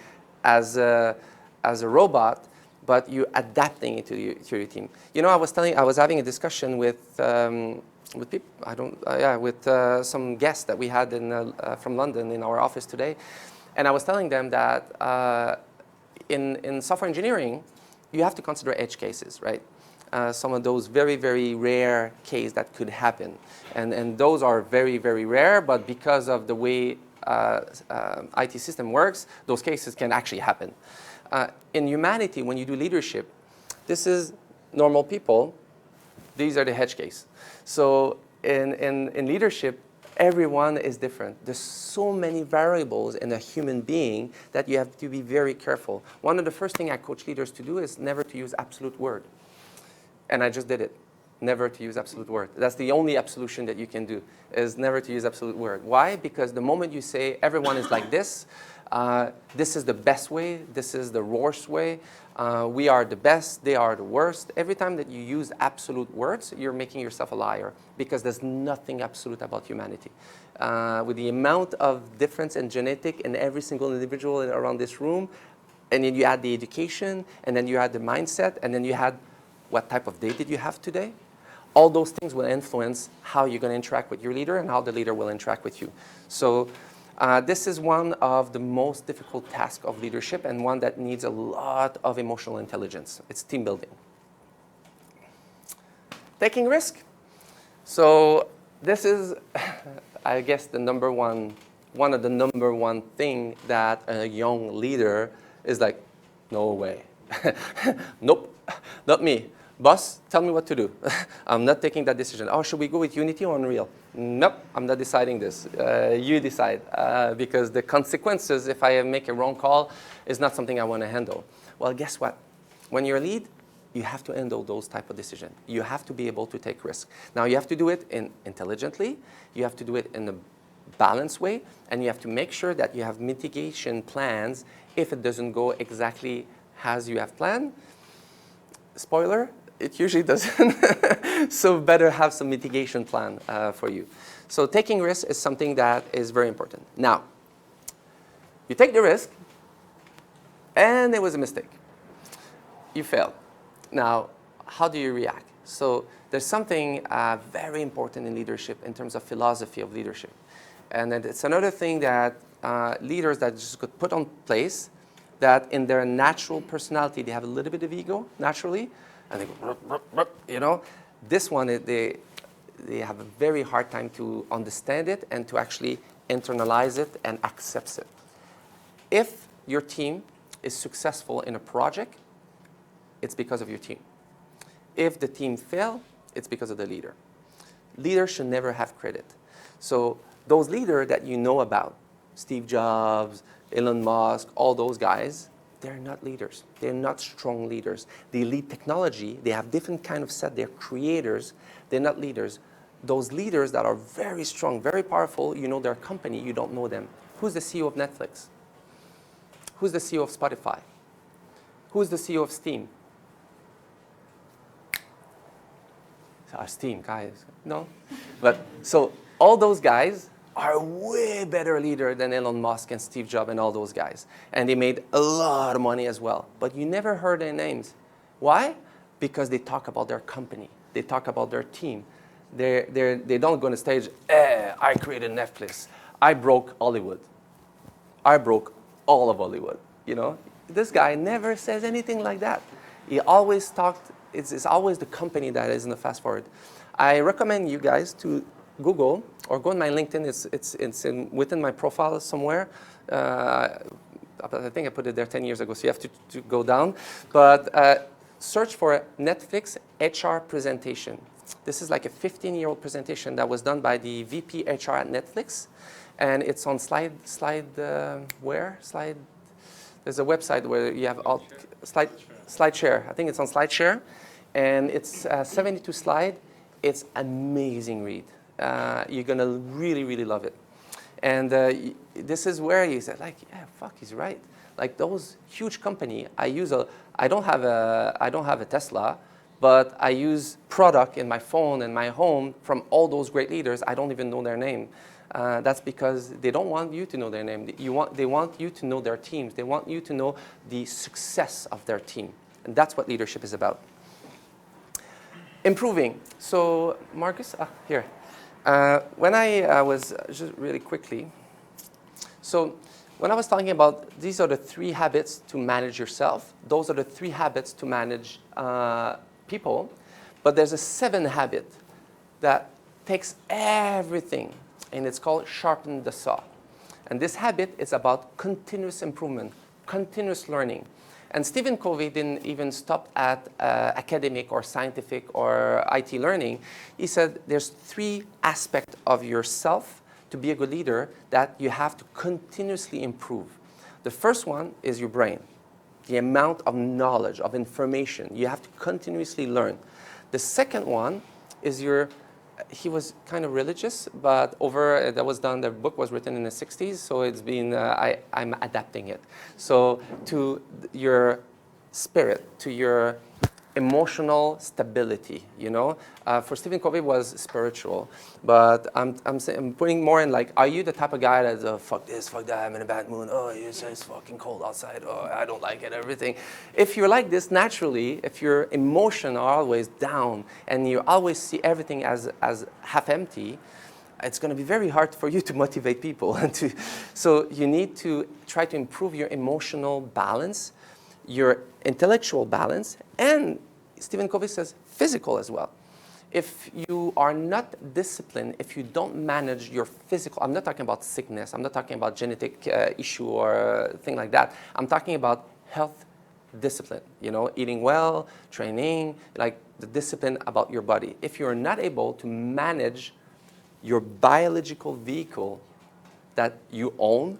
as a robot, but you're adapting it to your team. You know, I was having a discussion with people, with some guests that we had from London in our office today, and I was telling them that in software engineering, you have to consider edge cases, right? Some of those very, very rare cases that could happen. And those are very, very rare, but because of the way IT system works, those cases can actually happen. In humanity, when you do leadership, this is normal people. These are the edge cases. So in leadership, everyone is different. There's so many variables in a human being that you have to be very careful. One of the first things I coach leaders to do is never to use absolute word. And I just did it. Never to use absolute word. That's the only absolution that you can do, is never to use absolute word. Why? Because the moment you say everyone is like this, This is the best way, this is the worst way, we are the best, they are the worst. Every time that you use absolute words, you're making yourself a liar, because there's nothing absolute about humanity. With the amount of difference in genetic in every single individual around this room, and then you add the education, and then you add the mindset, and then you had what type of day did you have today? All those things will influence how you're going to interact with your leader and how the leader will interact with you. So this is one of the most difficult tasks of leadership, and one that needs a lot of emotional intelligence. It's team building. Taking risk. So this is, I guess, one of the number one thing that a young leader is like, no way. Nope, not me. Boss, tell me what to do. I'm not taking that decision. Oh, should we go with Unity or Unreal? Nope, I'm not deciding this. You decide. Because the consequences, if I make a wrong call, is not something I want to handle. Well, guess what? When you're a lead, you have to handle those type of decisions. You have to be able to take risks. Now, you have to do it intelligently. You have to do it in a balanced way. And you have to make sure that you have mitigation plans if it doesn't go exactly as you have planned. Spoiler, it usually doesn't. So better have some mitigation plan for you. So taking risks is something that is very important. Now, you take the risk, and there was a mistake. You failed. Now, how do you react? So there's something very important in leadership in terms of philosophy of leadership. And it's another thing that leaders that just got put on place, that in their natural personality, they have a little bit of ego naturally, and they go, you know. This one, they have a very hard time to understand it and to actually internalize it and accept it. If your team is successful in a project, it's because of your team. If the team fails, it's because of the leader. Leaders should never have credit. So those leaders that you know about, Steve Jobs, Elon Musk, all those guys, they're not leaders. They're not strong leaders. They lead technology. They have different kind of set. They're creators. They're not leaders. Those leaders that are very strong, very powerful, you know their company, you don't know them. Who's the CEO of Netflix? Who's the CEO of Spotify? Who's the CEO of Steam? Steam, guys. No? But so all those guys are way better leader than Elon Musk and Steve Jobs and all those guys. And they made a lot of money as well. But you never heard their names. Why? Because they talk about their company. They talk about their team. They don't go on the stage, I created Netflix. I broke Hollywood. I broke all of Hollywood. You know? This guy never says anything like that. He always talked, it's always the company that is in the fast forward. I recommend you guys to Google or go on my LinkedIn. It's within my profile somewhere. I think I put it there 10 years ago, so you have to go down. But search for Netflix HR presentation. This is like a 15-year-old presentation that was done by the VP HR at Netflix. And it's on SlideShare. There's a website where you have all SlideShare. I think it's on SlideShare. And it's 72 slides. It's amazing read. You're going to really, really love it. And this is where you said, like, yeah, fuck, he's right. Like those huge company, I don't have a Tesla, but I use product in my phone and my home from all those great leaders. I don't even know their name. That's because they don't want you to know their name. They want you to know their teams. They want you to know the success of their team. And that's what leadership is about. Improving. So Marcus, here. When I was, just really quickly, so when I was talking about these are the 3 habits to manage yourself, those are the 3 habits to manage people, but there's a 7th habit that takes everything, and it's called sharpen the saw. And this habit is about continuous improvement, continuous learning. And Stephen Covey didn't even stop at academic or scientific or IT learning. He said there's 3 aspects of yourself to be a good leader that you have to continuously improve. The first one is your brain, the amount of knowledge, of information. You have to continuously learn. The second one is your he was kind of religious, but over that was done. The book was written in the '60s, so it's been I'm adapting it. So to your spirit, to your emotional stability, you know. For Stephen Covey was spiritual, but I'm putting more in like, are you the type of guy that's fuck this, fuck that, I'm in a bad mood, oh, it's fucking cold outside, oh, I don't like it, everything. If you're like this naturally, if your emotions are always down and you always see everything as half empty, it's going to be very hard for you to motivate people. So you need to try to improve your emotional balance, your intellectual balance, and Stephen Covey says physical as well. If you are not disciplined, if you don't manage your physical, I'm not talking about sickness, I'm not talking about genetic issue or thing like that. I'm talking about health discipline, you know, eating well, training, like the discipline about your body. If you're not able to manage your biological vehicle that you own,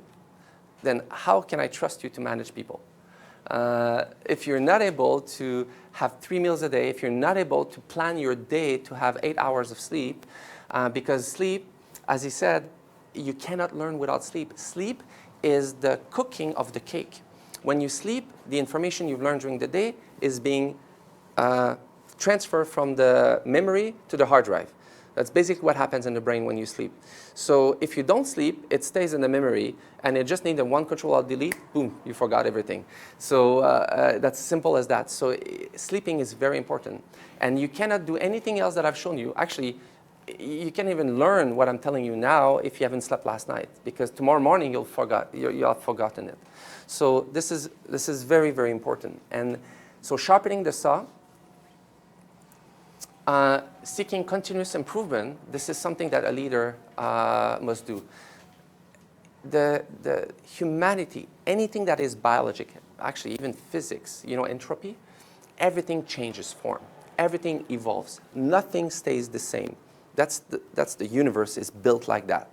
then how can I trust you to manage people? If you're not able to have 3 meals a day, if you're not able to plan your day to have 8 hours of sleep, because sleep, as he said, you cannot learn without sleep. Sleep is the cooking of the cake. When you sleep, the information you've learned during the day is being transferred from the memory to the hard drive. That's basically what happens in the brain when you sleep. So if you don't sleep, it stays in the memory, and it just needs a one Control-Alt-Delete, boom, you forgot everything. So that's simple as that. So sleeping is very important. And you cannot do anything else that I've shown you. Actually, you can't even learn what I'm telling you now if you haven't slept last night, because tomorrow morning you'll have forgotten it. So this is very, very important. And so sharpening the saw, seeking continuous improvement, this is something that a leader must do. The humanity, anything that is biologic, actually even physics, you know, entropy, everything changes form. Everything evolves. Nothing stays the same. That's the universe is built like that.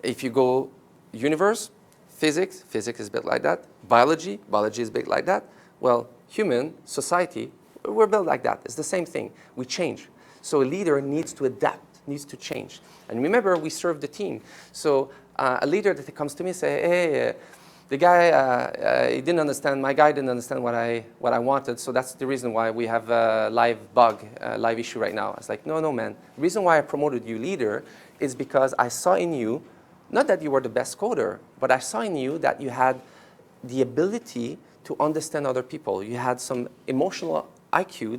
If you go universe, physics is built like that. Biology is built like that. Well, human, society, we're built like that. It's the same thing. We change. So a leader needs to adapt, needs to change. And remember, we serve the team. So a leader that comes to me and say, hey, the guy, he didn't understand, my guy didn't understand what I wanted, so that's the reason why we have a live bug, live issue right now. I was like, no, man. The reason why I promoted you leader is because I saw in you, not that you were the best coder, but I saw in you that you had the ability to understand other people. You had some emotional IQ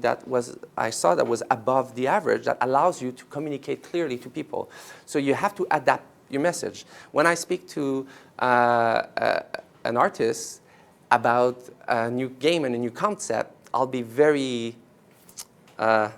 I saw that was above the average, that allows you to communicate clearly to people. So you have to adapt your message. When I speak to an artist about a new game and a new concept, I'll be very, I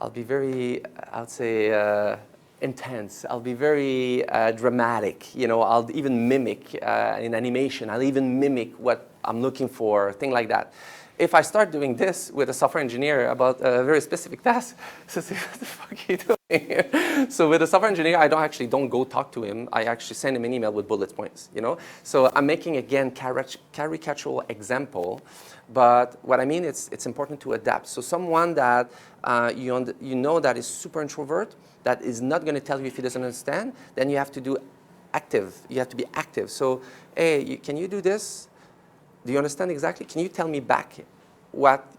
would say, intense. I'll be very dramatic. You know, I'll even mimic in animation. I'll even mimic what I'm looking for, thing like that. If I start doing this with a software engineer about a very specific task, so say, what the fuck are you doing here? So with a software engineer, I don't go talk to him. I actually send him an email with bullet points, you know? So I'm making, again, caricatural example, but what I mean, it's important to adapt. So someone that you know that is super introvert, that is not going to tell you if he doesn't understand, then you have to do active. You have to be active. So, hey, can you do this? Do you understand exactly? Can you tell me back what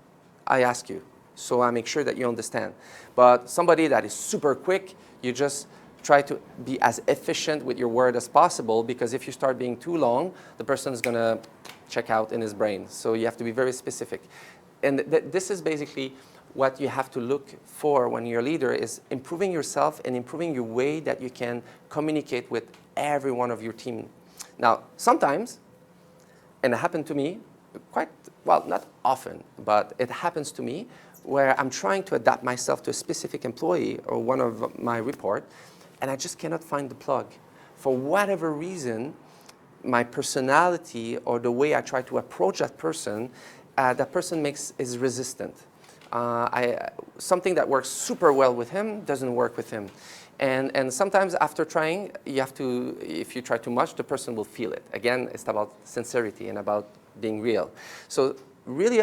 I ask you? So I make sure that you understand. But somebody that is super quick, you just try to be as efficient with your word as possible, because if you start being too long, the person is going to check out in his brain. So you have to be very specific. And this is basically what you have to look for when you're a leader, is improving yourself and improving your way that you can communicate with every one of your team. Now, sometimes, and it happened to me quite, well, not often, but it happens to me where I'm trying to adapt myself to a specific employee or one of my report, and I just cannot find the plug. For whatever reason, my personality or the way I try to approach that person is resistant. Something that works super well with him doesn't work with him. And sometimes after trying, if you try too much, the person will feel it. Again, it's about sincerity and about being real. So really,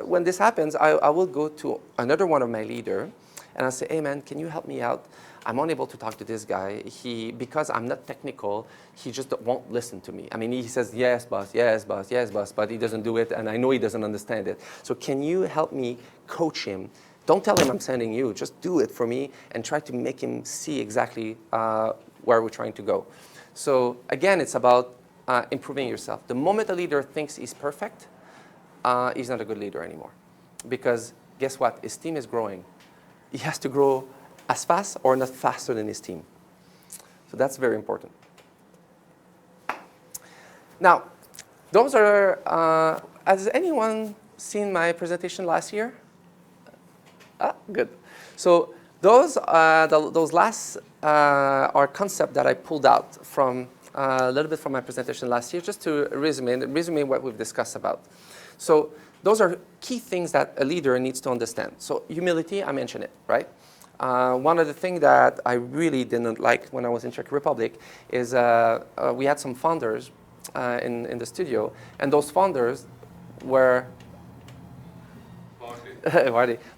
when this happens, I will go to another one of my leaders, and I'll say, hey man, can you help me out? I'm unable to talk to this guy. Because I'm not technical, he just won't listen to me. I mean, he says, yes, boss, yes, boss, yes, boss, but he doesn't do it, and I know he doesn't understand it. So can you help me coach him? Don't tell him I'm sending you. Just do it for me and try to make him see exactly where we're trying to go. So again, it's about improving yourself. The moment a leader thinks he's perfect, he's not a good leader anymore. Because guess what? His team is growing. He has to grow as fast or not faster than his team. So that's very important. Now, those are, has anyone seen my presentation last year? Good. So those last are concepts that I pulled out from a little bit from my presentation last year, just to resume what we've discussed about. So those are key things that a leader needs to understand. So humility, I mentioned it, right? One of the things that I really didn't like when I was in Czech Republic is we had some founders in the studio, and those founders were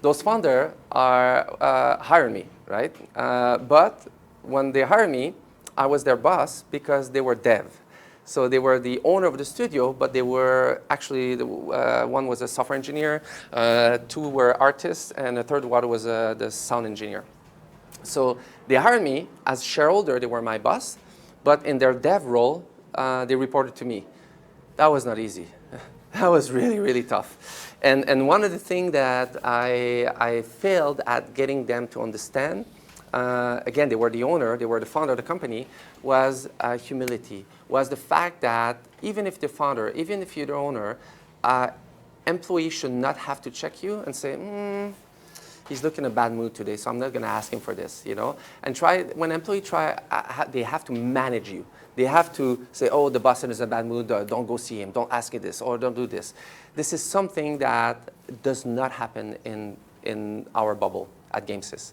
those founders hired me, right? But when they hired me, I was their boss because they were dev. So they were the owner of the studio, but they were actually, one was a software engineer, two were artists, and the third one was the sound engineer. So they hired me as shareholder, they were my boss, but in their dev role, they reported to me. That was not easy. That was really, really tough. And one of the things that I failed at getting them to understand, again, they were the owner, they were the founder of the company, was humility, was the fact that even if the founder, even if you're the owner, employees should not have to check you and say, he's looking in a bad mood today, so I'm not going to ask him for this, you know. And when employees try, they have to manage you. They have to say, oh, the boss is in a bad mood, don't go see him, don't ask him this, or don't do this. This is something that does not happen in our bubble at GameSys.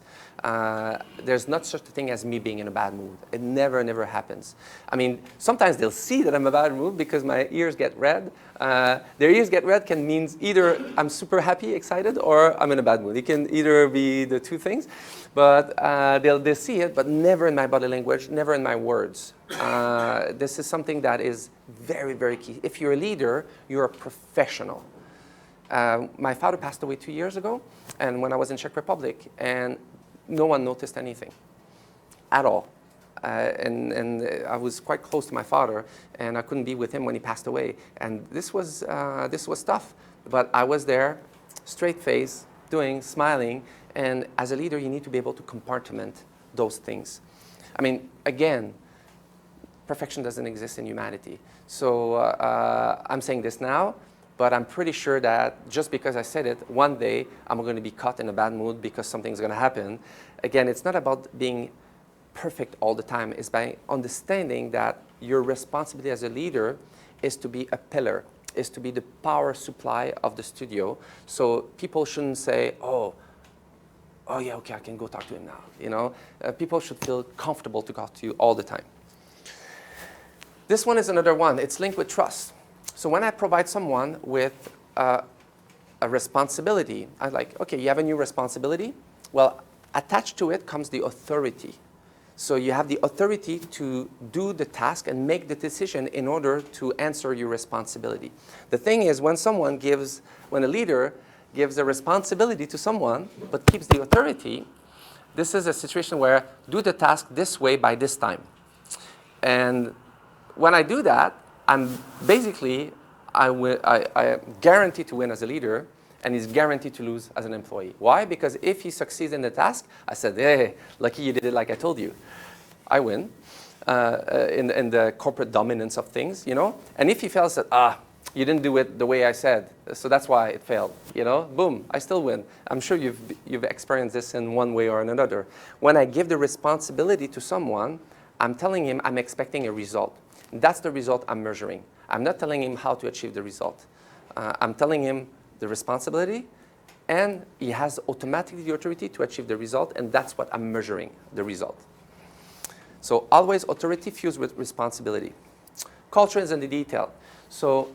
There's not such a thing as me being in a bad mood. It never happens. I mean, sometimes they'll see that I'm in a bad mood because my ears get red. Their ears get red can mean either I'm super happy, excited, or I'm in a bad mood. It can either be the two things. But they'll see it, but never in my body language, never in my words. This is something that is very, very key. If you're a leader, you're a professional. My father passed away 2 years ago, and when I was in Czech Republic, and no one noticed anything at all. And I was quite close to my father, and I couldn't be with him when he passed away. And this was tough, but I was there, straight face, smiling. And as a leader, you need to be able to compartment those things. I mean, again, perfection doesn't exist in humanity. So I'm saying this now, but I'm pretty sure that just because I said it, one day I'm going to be caught in a bad mood because something's going to happen. Again, it's not about being perfect all the time. It's by understanding that your responsibility as a leader is to be a pillar, is to be the power supply of the studio. So people shouldn't say, oh yeah, okay, I can go talk to him now. You know, people should feel comfortable to talk to you all the time. This one is another one. It's linked with trust. So when I provide someone with a responsibility, I'm like, okay, you have a new responsibility. Well, attached to it comes the authority. So you have the authority to do the task and make the decision in order to answer your responsibility. The thing is, when a leader gives a responsibility to someone but keeps the authority, this is a situation where do the task this way by this time. And when I do that, I'm basically, I am guaranteed to win as a leader, and he's guaranteed to lose as an employee. Why? Because if he succeeds in the task, I said, hey, lucky you did it like I told you. I win in the corporate dominance of things, you know. And if he fails, that you didn't do it the way I said, so that's why it failed, you know. Boom, I still win. I'm sure you've experienced this in one way or another. When I give the responsibility to someone, I'm telling him I'm expecting a result. That's the result I'm measuring. I'm not telling him how to achieve the result. I'm telling him the responsibility, and he has automatically the authority to achieve the result, and that's what I'm measuring, the result. So always authority fused with responsibility. Culture is in the detail. So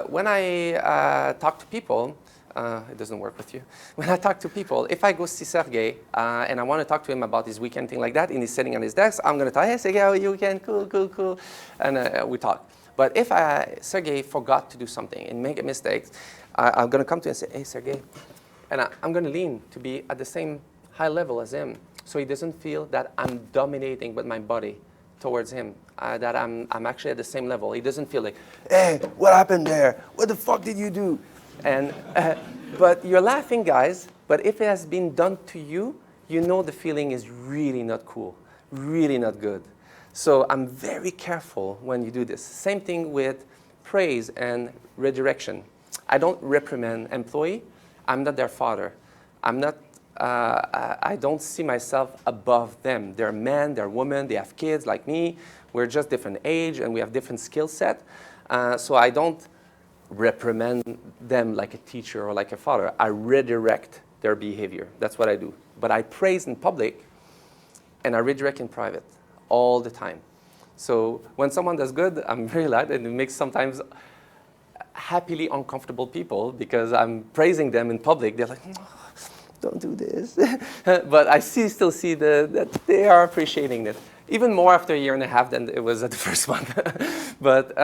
when I talk to people, it doesn't work with you. When I talk to people, if I go see Sergey and I want to talk to him about his weekend, thing like that, and he's sitting on his desk, I'm going to tell, hey, Sergey, how are you weekend? Cool, cool, cool. And we talk. But if Sergey forgot to do something and make a mistake, I'm going to come to him and say, hey, Sergey. And I'm going to lean to be at the same high level as him, so he doesn't feel that I'm dominating with my body towards him, that I'm actually at the same level. He doesn't feel like, hey, what happened there? What the fuck did you do? And, but you're laughing, guys, but if it has been done to you, you know the feeling is really not cool, really not good. So I'm very careful when you do this. Same thing with praise and redirection. I don't reprimand employee. I'm not their father. I don't see myself above them. They're men, they're women, they have kids like me. We're just different age and we have different skill set. So I don't reprimand them like a teacher or like a father. I redirect their behavior. That's what I do. But I praise in public and I redirect in private all the time. So when someone does good, I'm very glad, and it makes sometimes happily uncomfortable people because I'm praising them in public. They're like, oh, don't do this. But I still see that they are appreciating it. Even more after a year and a half than it was at the first one. But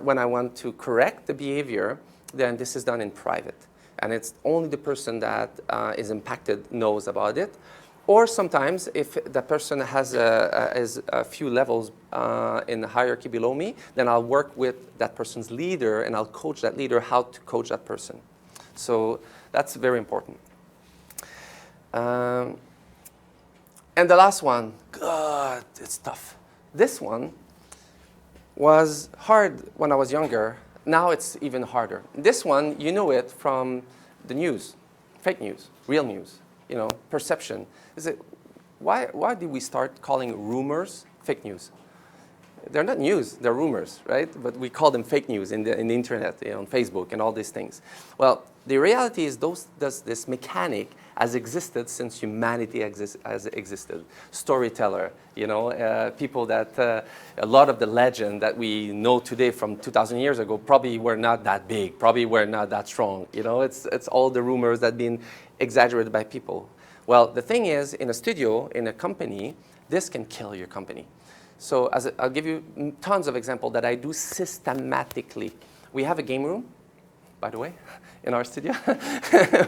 when I want to correct the behavior, then this is done in private. And it's only the person that is impacted knows about it. Or sometimes if the person has is a few levels in the hierarchy below me, then I'll work with that person's leader and I'll coach that leader how to coach that person. So that's very important. And the last one, God, it's tough. This one was hard when I was younger. Now it's even harder. This one, you know it from the news, fake news, real news, perception. Is it, why did we start calling rumors fake news? They're not news, they're rumors, right? But we call them fake news in the internet, on Facebook and all these things. Well, the reality is this mechanic has existed since humanity has existed. Storyteller, people that, a lot of the legend that we know today from 2,000 years ago probably were not that big, probably were not that strong. It's all the rumors that have been exaggerated by people. Well, the thing is, in a studio, in a company, this can kill your company. So I'll give you tons of examples that I do systematically. We have a game room, by the way, in our studio. We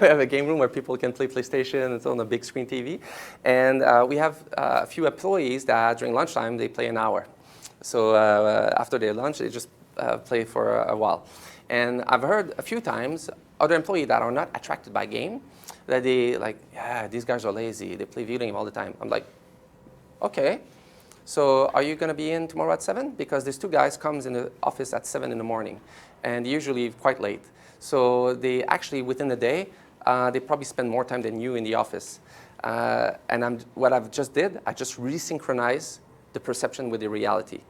have a game room where people can play PlayStation. It's on a big screen TV. And we have a few employees that during lunchtime, they play an hour. So after their lunch, they just play for a while. And I've heard a few times other employees that are not attracted by game, that they like, yeah, these guys are lazy. They play video game all the time. I'm like, okay. So are you going to be in tomorrow at 7? Because these two guys comes in the office at 7 in the morning, and usually quite late. So they actually, within the day, they probably spend more time than you in the office. And what I've just did, I just resynchronized the perception with the reality.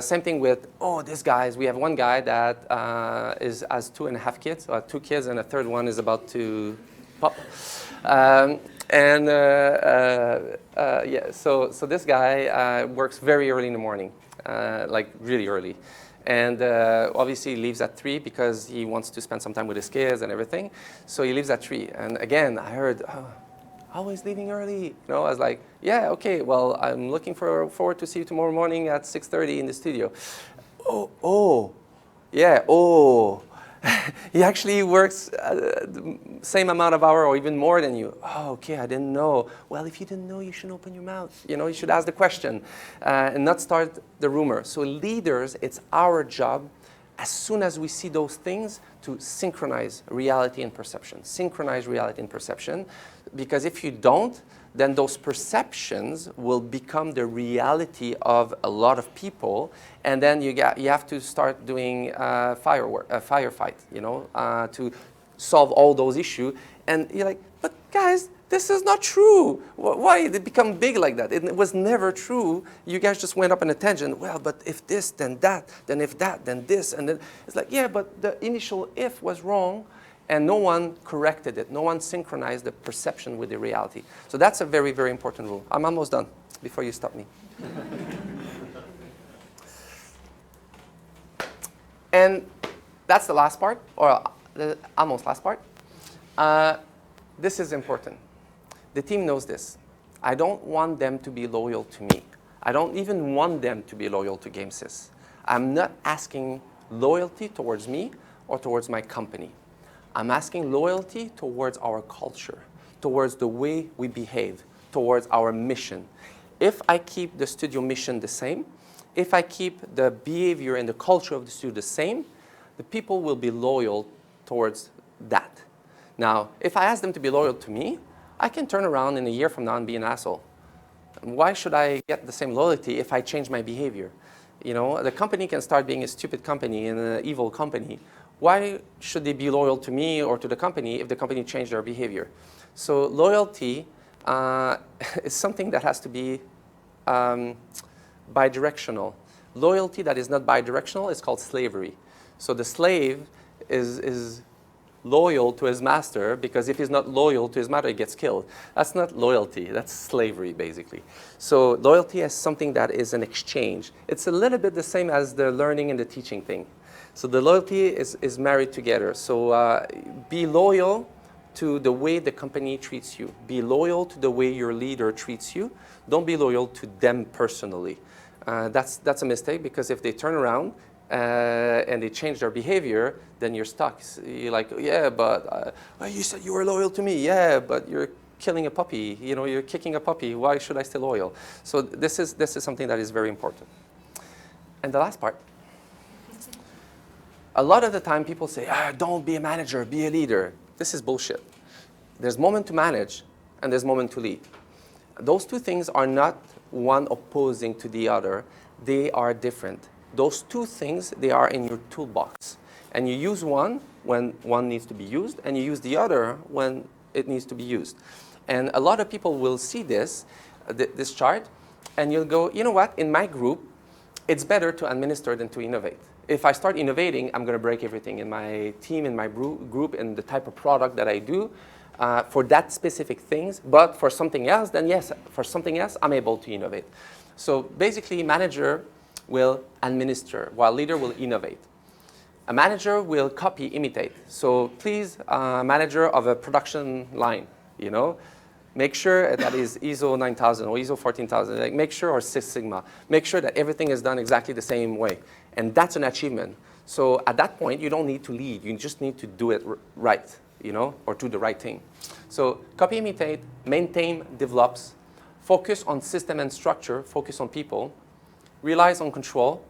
Same thing with, these guys. We have one guy that has 2.5 kids, 2 kids, and a third one is about to pop. So this guy works very early in the morning, like really early. And obviously he leaves at 3 because he wants to spend some time with his kids and everything. So he leaves at 3. And again, I heard, always leaving early. I was like, yeah, okay, well, I'm looking forward to see you tomorrow morning at 6:30 in the studio. He actually works the same amount of hour or even more than you. Oh, okay, I didn't know. Well, if you didn't know, you shouldn't open your mouth. You should ask the question and not start the rumor. So leaders, it's our job, as soon as we see those things, to synchronize reality and perception. Synchronize reality and perception. Because if you don't, then those perceptions will become the reality of a lot of people, and then you have to start doing firefight, to solve all those issues. And you're like, but guys, this is not true. Why did it become big like that? It was never true. You guys just went up on a tangent. Well, but if this, then that, then if that, then this, and then it's like, yeah, but the initial if was wrong. And no one corrected it. No one synchronized the perception with the reality. So that's a very, very important rule. I'm almost done before you stop me. And that's the last part, or the almost last part. This is important. The team knows this. I don't want them to be loyal to me. I don't even want them to be loyal to GameSys. I'm not asking loyalty towards me or towards my company. I'm asking loyalty towards our culture, towards the way we behave, towards our mission. If I keep the studio mission the same, if I keep the behavior and the culture of the studio the same, the people will be loyal towards that. Now, if I ask them to be loyal to me, I can turn around in a year from now and be an asshole. Why should I get the same loyalty if I change my behavior? You know, the company can start being a stupid company and an evil company. Why should they be loyal to me or to the company if the company changed their behavior? So loyalty is something that has to be bidirectional. Loyalty that is not bidirectional is called slavery. So the slave is loyal to his master because if he's not loyal to his master, he gets killed. That's not loyalty, that's slavery, basically. So loyalty is something that is an exchange. It's a little bit the same as the learning and the teaching thing. So the loyalty is married together. So be loyal to the way the company treats you. Be loyal to the way your leader treats you. Don't be loyal to them personally. That's a mistake because if they turn around and they change their behavior, then you're stuck. You're like, yeah, but you said you were loyal to me. Yeah, but you're killing a puppy. You know, you're kicking a puppy. Why should I stay loyal? So this is something that is very important. And the last part. A lot of the time people say, don't be a manager, be a leader. This is bullshit. There's moment to manage and there's moment to lead. Those two things are not one opposing to the other. They are different. Those two things, they are in your toolbox. And you use one when one needs to be used, and you use the other when it needs to be used. And a lot of people will see this chart, and you'll go, you know what, in my group, it's better to administer than to innovate. If I start innovating, I'm going to break everything in my team, in my group, in the type of product that I do for that specific things. But for something else, then yes, for something else, I'm able to innovate. So basically, manager will administer, while leader will innovate. A manager will copy, imitate. So please, manager of a production line, you know, make sure that is ISO 9000 or ISO 14000. Like make sure, or Six Sigma, make sure that everything is done exactly the same way. And that's an achievement. So at that point, you don't need to lead. You just need to do it right, you know, or do the right thing. So copy, imitate, maintain, develops, focus on system and structure, focus on people, relies on control,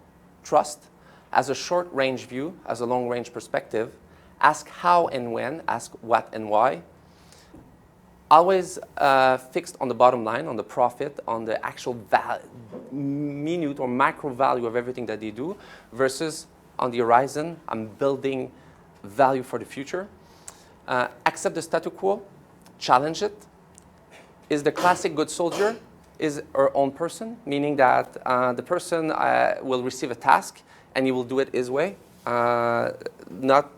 trust, as a short-range view, as a long-range perspective, ask how and when, ask what and why, always fixed on the bottom line, on the profit, on the actual minute or macro value of everything that they do, versus on the horizon, I'm building value for the future. Accept the status quo, challenge it, is the classic good soldier, is our own person, meaning that the person will receive a task and he will do it his way, not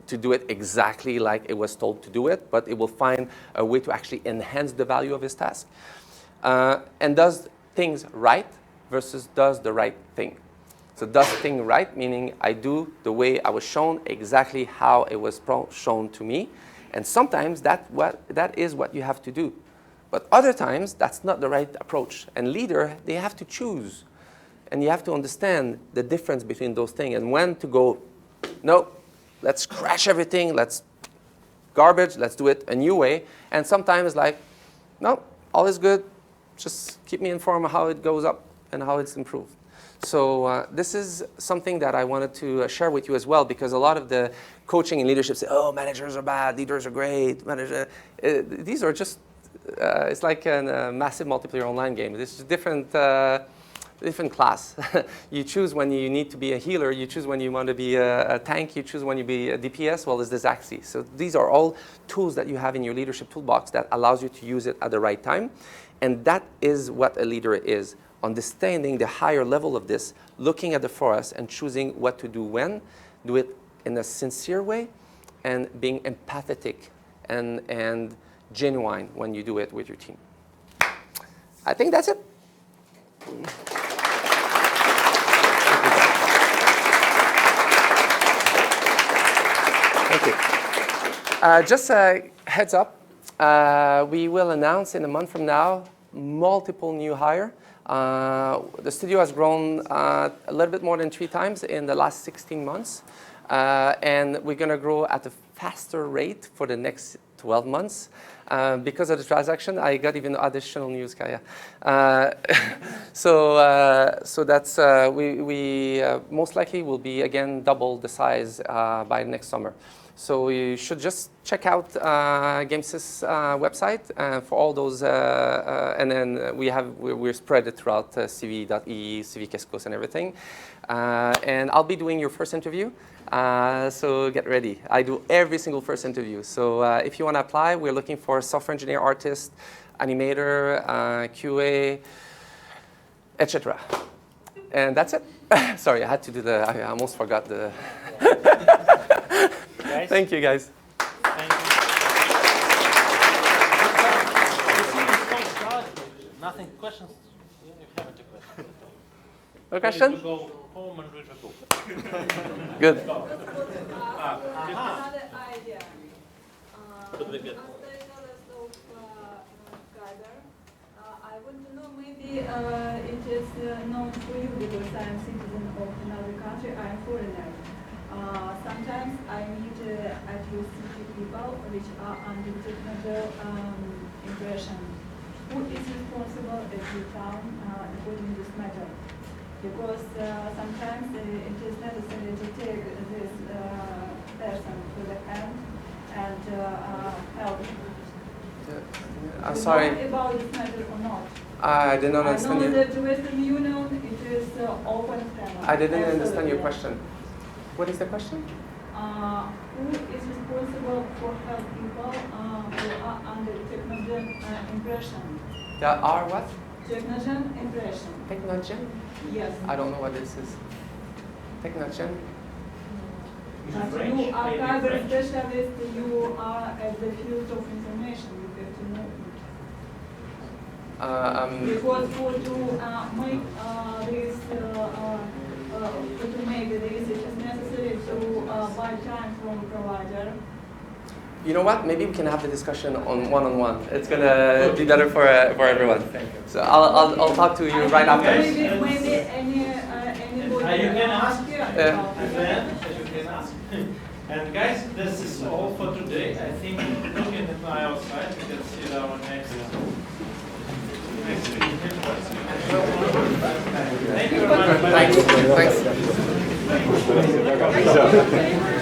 to do it exactly like it was told to do it, but it will find a way to actually enhance the value of his task. And does things right versus does the right thing. So does thing right, meaning I do the way I was shown, exactly how it was shown to me. And sometimes that is what you have to do. But other times, that's not the right approach. And leader, they have to choose. And you have to understand the difference between those things and when to go, no, let's crash everything, let's garbage, let's do it a new way. And sometimes like, no, all is good, just keep me informed of how it goes up and how it's improved. So this is something that I wanted to share with you as well, because a lot of the coaching and leadership say, oh, managers are bad, leaders are great. These are just, it's like a massive multiplayer online game. This is different class. You choose when you need to be a healer, you choose when you want to be a tank, you choose when you be a DPS, well, it's this axis. So these are all tools that you have in your leadership toolbox that allows you to use it at the right time. And that is what a leader is. Understanding the higher level of this, looking at the forest and choosing what to do when, do it in a sincere way, and being empathetic and genuine when you do it with your team. I think that's it. Thank you. Just a heads up, we will announce in a month from now multiple new hire. The studio has grown a little bit more than 3 times in the last 16 months. And we're going to grow at a faster rate for the next 12 months. Because of the transaction, I got even additional news, Kaya. So that's, we most likely will be, again, double the size by next summer. So you should just check out GameSys website for all those, and then we're spread throughout CV.EE, CV and everything. And I'll be doing your first interview, so get ready. I do every single first interview. So if you want to apply, we're looking for a software engineer, artist, animator, QA, etc. And that's it. Sorry, I had to do I almost forgot the. Thank you, guys. Thank you. Nothing. Questions? You haven't a question. No question? To go home and read a book. Good. Another idea. Could we get? As the knowledge of Kyber, I want to know maybe it is known for you because I am citizen of another country. I am foreigner. Sometimes I meet at your city people which are under technical impression. Who is responsible at your town regarding this matter? Because sometimes it is necessary to take this person to the hand and help. I'm You sorry. know about this matter or not? I did not understand I know you. that the Western Union it is open channel. I didn't understand your Absolutely. question. What is the question? Who is responsible for help people who are under technogen impression? There are what? Technogen impression. Technogen? Yes. I don't know what this is. Technogen? As you are cyber specialist, you are at the field of information. You have to know it. Because for to make this, it is necessary to buy time from provider. You know what? Maybe we can have the discussion on one-on-one. It's gonna be better for everyone. So I'll talk to you right after. Maybe anybody. You can ask. You can ask. And guys, this is all for today. I think looking at my outside, we can see our next week. Thank you very much. Thanks.